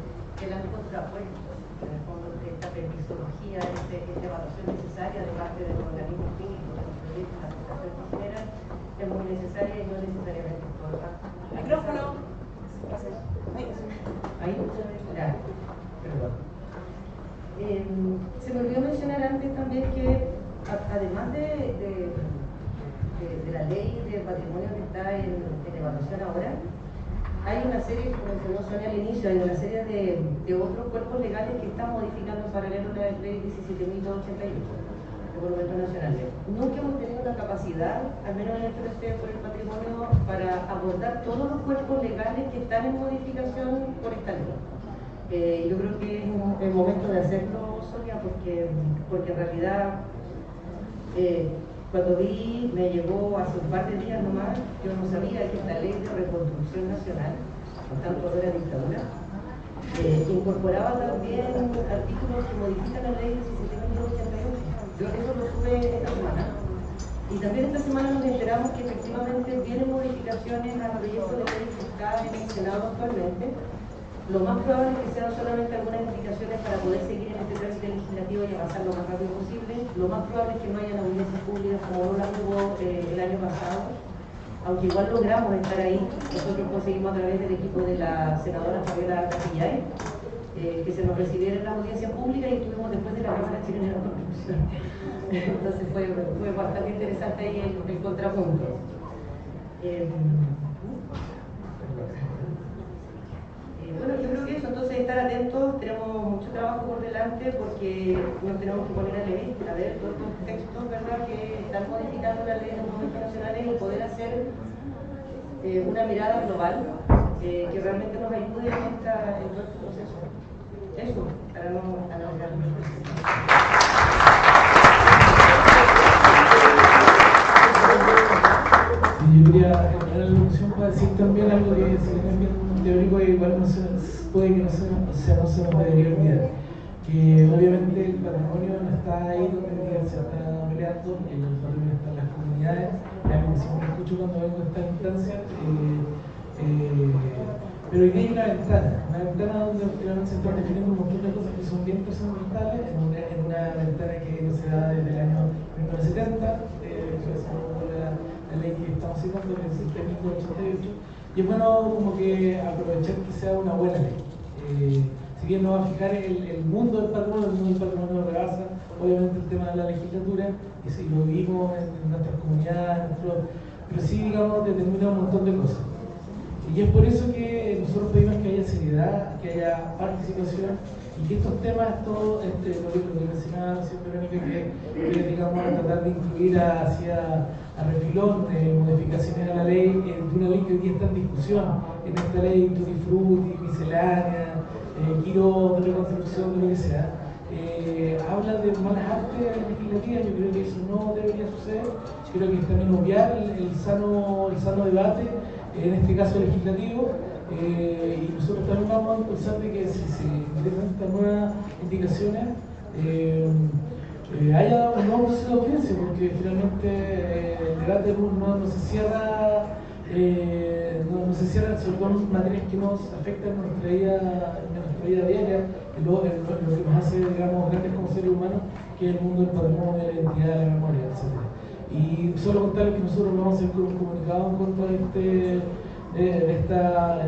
la han contrapuesto, en el fondo, esta permisología, esta evaluación necesaria de parte de los organismos públicos, de los proyectos, la administración que generan, es muy necesaria y no necesariamente todo el rato. Micrófono. Ahí, ya, perdón. Se me olvidó mencionar antes también que, además de la ley de patrimonio que está en evaluación ahora, hay una serie, como mencionó Sonia al inicio, hay una serie de otros cuerpos legales que están modificando en paralelo la ley 17.288 de Monumentos Nacionales. Nunca hemos tenido la capacidad, al menos en este respeto por el patrimonio, para abordar todos los cuerpos legales que están en modificación por esta ley. Yo creo que es el momento de hacerlo, Sonia, porque en realidad cuando me llegó hace un par de días nomás, yo no sabía que esta ley de reconstrucción nacional, por tanto de la dictadura, incorporaba también artículos que modifican la ley 17.288. Yo eso lo supe esta semana. Y también esta semana nos enteramos que efectivamente vienen modificaciones al proyecto de ley que está en el Senado actualmente. Lo más probable es que sean solamente algunas indicaciones para poder seguir en este trámite legislativo y avanzar lo más rápido posible. Lo más probable es que no hayan audiencias públicas como no las hubo el año pasado, aunque igual logramos estar ahí. Nosotros conseguimos a través del equipo de la senadora Fabiola Casillay que se nos recibiera en la audiencia pública y estuvimos después de la Cámara Chilena de la Constitución. Entonces fue bastante interesante ahí el contrapunto. Bueno, yo creo que eso, entonces estar atentos, tenemos mucho trabajo por delante porque nos tenemos que poner a leer todos estos textos, ¿verdad?, que están modificando la ley de documentos nacionales y poder hacer una mirada global que realmente nos ayude en todo este proceso. Eso, para no alargarnos. Yo quería en la locución para decir también algo que se ve bien teórico y igual puede que no se nos debería olvidar. Que obviamente el patrimonio no está ahí donde se está peleando, el patrimonio está en las comunidades. Realmente siempre escucho cuando vengo a esta instancia, pero hoy día hay una ventana donde finalmente se están definiendo un montón de cosas que son bien trascendentales, en una ventana que no se da desde el año 1970, la ley que estamos citando, que existe en 1988, y es bueno como que aprovechar que sea una buena ley. Si bien nos va a fijar el mundo del patrimonio, de rebasa, obviamente el tema de la legislatura, y si lo vivimos en nuestras comunidades, pero sí, digamos, determina un montón de cosas. Y es por eso que nosotros pedimos que haya seriedad, que haya participación y que estos temas, todo lo que mencionaba Verónica, que digamos a tratar de incluir hacia refilón modificaciones a la ley, de una ley que hoy día está en discusión, en esta ley tutti frutti, miscelánea, giro de reconstrucción, de lo que sea. Habla de malas artes legislativas. Yo creo que eso no debería suceder. Yo creo que es también obviar el sano debate, en este caso legislativo, y nosotros también vamos a impulsar de que si se integran estas nuevas indicaciones haya un nuevo proceso de audiencia, porque finalmente el debate no se cierra, sobre todo en materias que nos afectan en nuestra vida diaria, en lo que nos hace, digamos, grandes como seres humanos, que es el mundo del patrimonio, de la identidad, de la memoria, etc. Y solo contarles que nosotros vamos a hacer un comunicado en contra de esta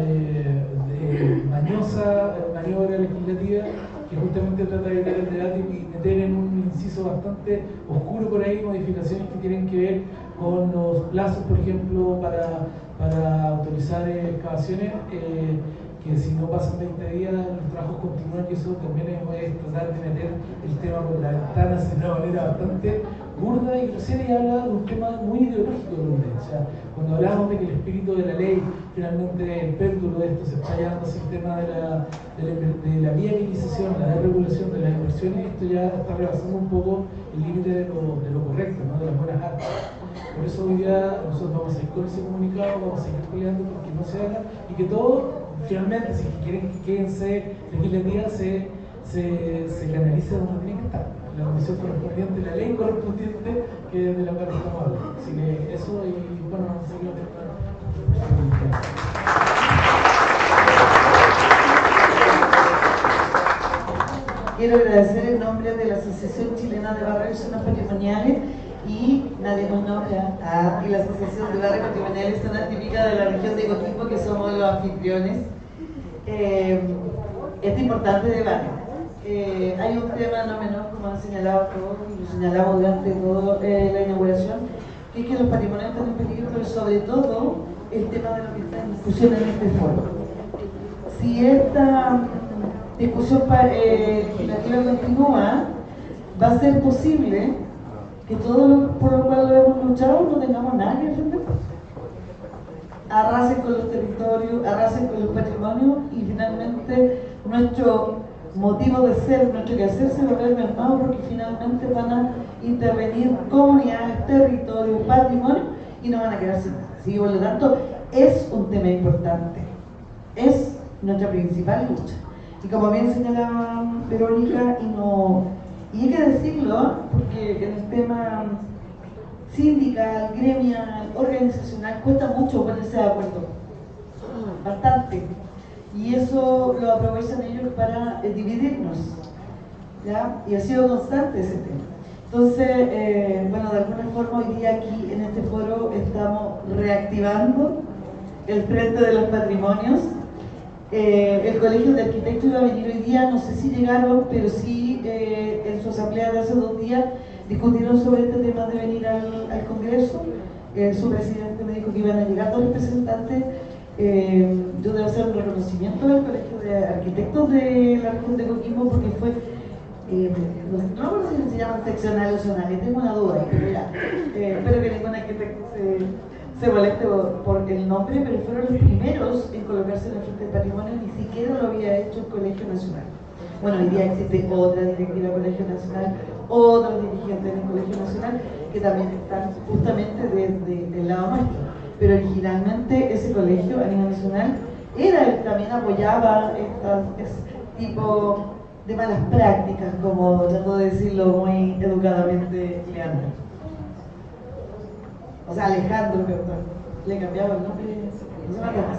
mañosa maniobra legislativa que justamente trata de evitar el debate y meter en un inciso bastante oscuro por ahí modificaciones que tienen que ver con los plazos, por ejemplo, para autorizar excavaciones, que si no pasan 20 días los trabajos continúan, y eso también es tratar de meter el tema por la ventana de una manera bastante burda y grosera, y habla de un tema muy ideológico de la ley. O sea, cuando hablamos de que el espíritu de la ley, finalmente el péndulo de esto se está llevando hacia el tema de la viabilización, la desregulación de las inversiones, esto ya está rebasando un poco el límite de lo correcto, ¿no?, de las buenas artes. Por eso hoy día nosotros vamos a ir con ese comunicado, vamos a seguir peleando porque no se haga y que todo, finalmente, si quieren que quédense legislativas, se canalice donde tiene que estar, la comisión correspondiente, la ley correspondiente, que es de la cual estamos hablando. Así que eso, y bueno, vamos a seguir Quiero agradecer en nombre de la Asociación Chilena de Barrios y Zonas Patrimoniales y nadie nos nombra, y la Asociación de Barrios Patrimoniales Zona Típica de la región de Coquimbo, que somos los anfitriones, este importante debate. Hay un tema no menor, como han señalado todos, y lo señalamos durante toda la inauguración, que es que los patrimonios están en peligro, pero sobre todo el tema de lo que está en discusión en este foro. Si esta discusión legislativa continúa, va a ser posible que todo lo por lo cual lo hemos luchado no tengamos nada que defender. Arrasen con los territorios, arrasen con los patrimonios, y finalmente nuestro motivo de ser, nuestro quehacer se va a ver mermado, porque finalmente van a intervenir comunidades, territorios, patrimonio, y no van a quedar sin nada. Así que, por lo tanto, es un tema importante, es nuestra principal lucha. Y como bien señalaba Verónica, y hay que decirlo, porque en el tema sindical, gremial, organizacional, cuesta mucho ponerse de acuerdo, bastante, y eso lo aprovechan ellos para dividirnos, ¿ya? Y ha sido constante ese tema. Entonces, bueno, de alguna forma hoy día aquí en este foro estamos reactivando el frente de los patrimonios. El Colegio de Arquitectos iba a venir hoy día, no sé si llegaron, pero sí en su asamblea de hace 2 días discutieron sobre este tema de venir al Congreso. Su presidente me dijo que iban a llegar 2 representantes. Yo debo hacer un reconocimiento al Colegio de Arquitectos de la región de Coquimbo porque fue, no sé si se llaman seccionales o zonales, tengo una duda ahí, pero ya, espero que ningún arquitecto se moleste por el nombre, pero fueron los primeros en colocarse en el frente del patrimonio, ni siquiera lo había hecho el Colegio Nacional. Bueno, hoy día existe otra directiva del Colegio Nacional, otros dirigentes del Colegio Nacional que también están justamente desde el lado nuestro. Pero originalmente ese colegio a nivel nacional también apoyaba este tipo de malas prácticas, como trato de decirlo muy educadamente, Leandro. O sea, Alejandro, perdón. Le cambiaba el nombre, no se me acuerda.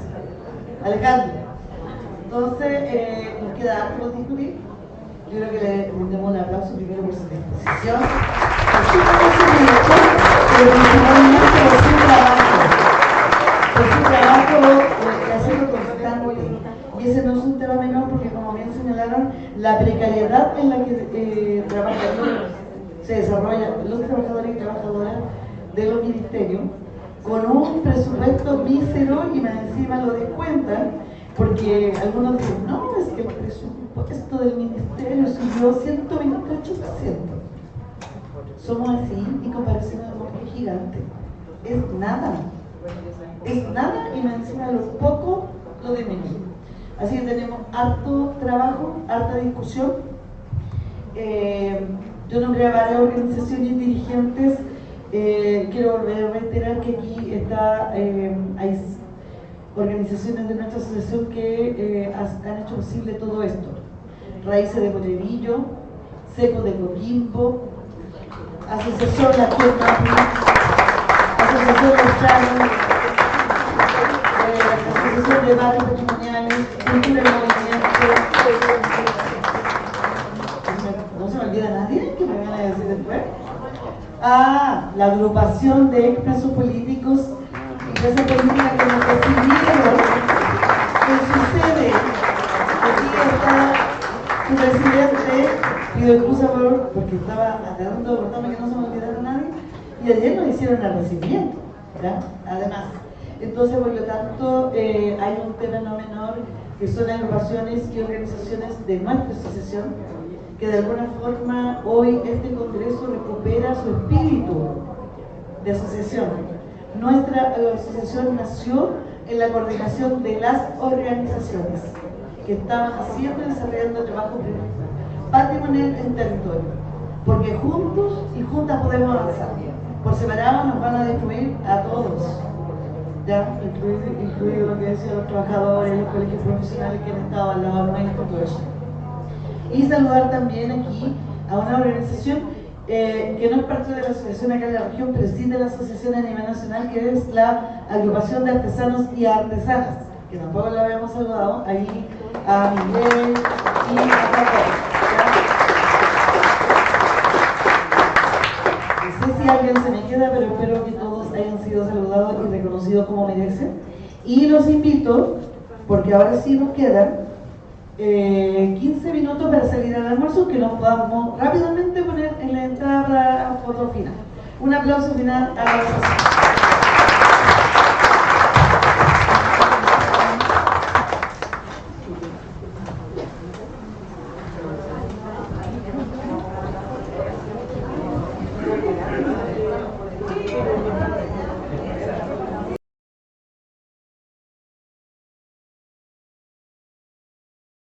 Alejandro. Entonces, nos queda algo por discutir. Yo creo que le demos un aplauso primero por su disposición, por su conocimiento, pero principalmente por su trabajo. Por su trabajo de hacerlo constante. Y ese no es un tema menor porque, como bien señalaron, la precariedad en la que se desarrollan los trabajadores y trabajadoras de los ministerios con un presupuesto mísero y más encima lo descuentan porque algunos dicen, no, es que el presupuesto del ministerio subió 128%. Somos así y comparación a los gigantes. Es nada y más encima lo poco lo disminuye. Así que tenemos harto trabajo, harta discusión. Yo nombré a varias organizaciones y dirigentes. Quiero volver a reiterar que aquí hay organizaciones de nuestra asociación que han hecho posible todo esto. Raíces de Potrerillo, Seco de Coquimbo, Asociación La Tierra, Asociación Los Chanos, Asociación de Barrios Patrimoniales, Cultura del Movimiento. No se me olvida nadie que me van a decir después. La agrupación de expresos políticos y de esa política que nos decidieron. ¿Qué sucede? Aquí está su presidente, pido excusa porque estaba tratando de acordarme que no se me olvidara a nadie, y ayer nos hicieron el recibimiento, ¿ya? Además. Entonces, por lo tanto, hay un tema no menor que son agrupaciones y organizaciones de nuestra asociación que de alguna forma hoy este Congreso recupera su espíritu de asociación. Nuestra asociación nació en la coordinación de las organizaciones que estaban haciendo y desarrollando trabajo patrimonial en territorio, porque juntos y juntas podemos avanzar. Por separado nos van a destruir a todos, ya, incluido lo que decían los trabajadores, los colegios profesionales que han estado al lado nuestro, todo eso. Y saludar también aquí a una organización que no es parte de la asociación acá en la región, pero sí de la asociación a nivel nacional, que es la agrupación de artesanos y artesanas, que tampoco la habíamos saludado, ahí a Miguel y a Paco. No sé si alguien se me queda, pero espero que todos hayan sido saludados y reconocidos como merecen. Y los invito, porque ahora sí nos quedan 15 minutos para salir al almuerzo, que nos podamos rápidamente poner en la entrada para la foto final. Un aplauso final a la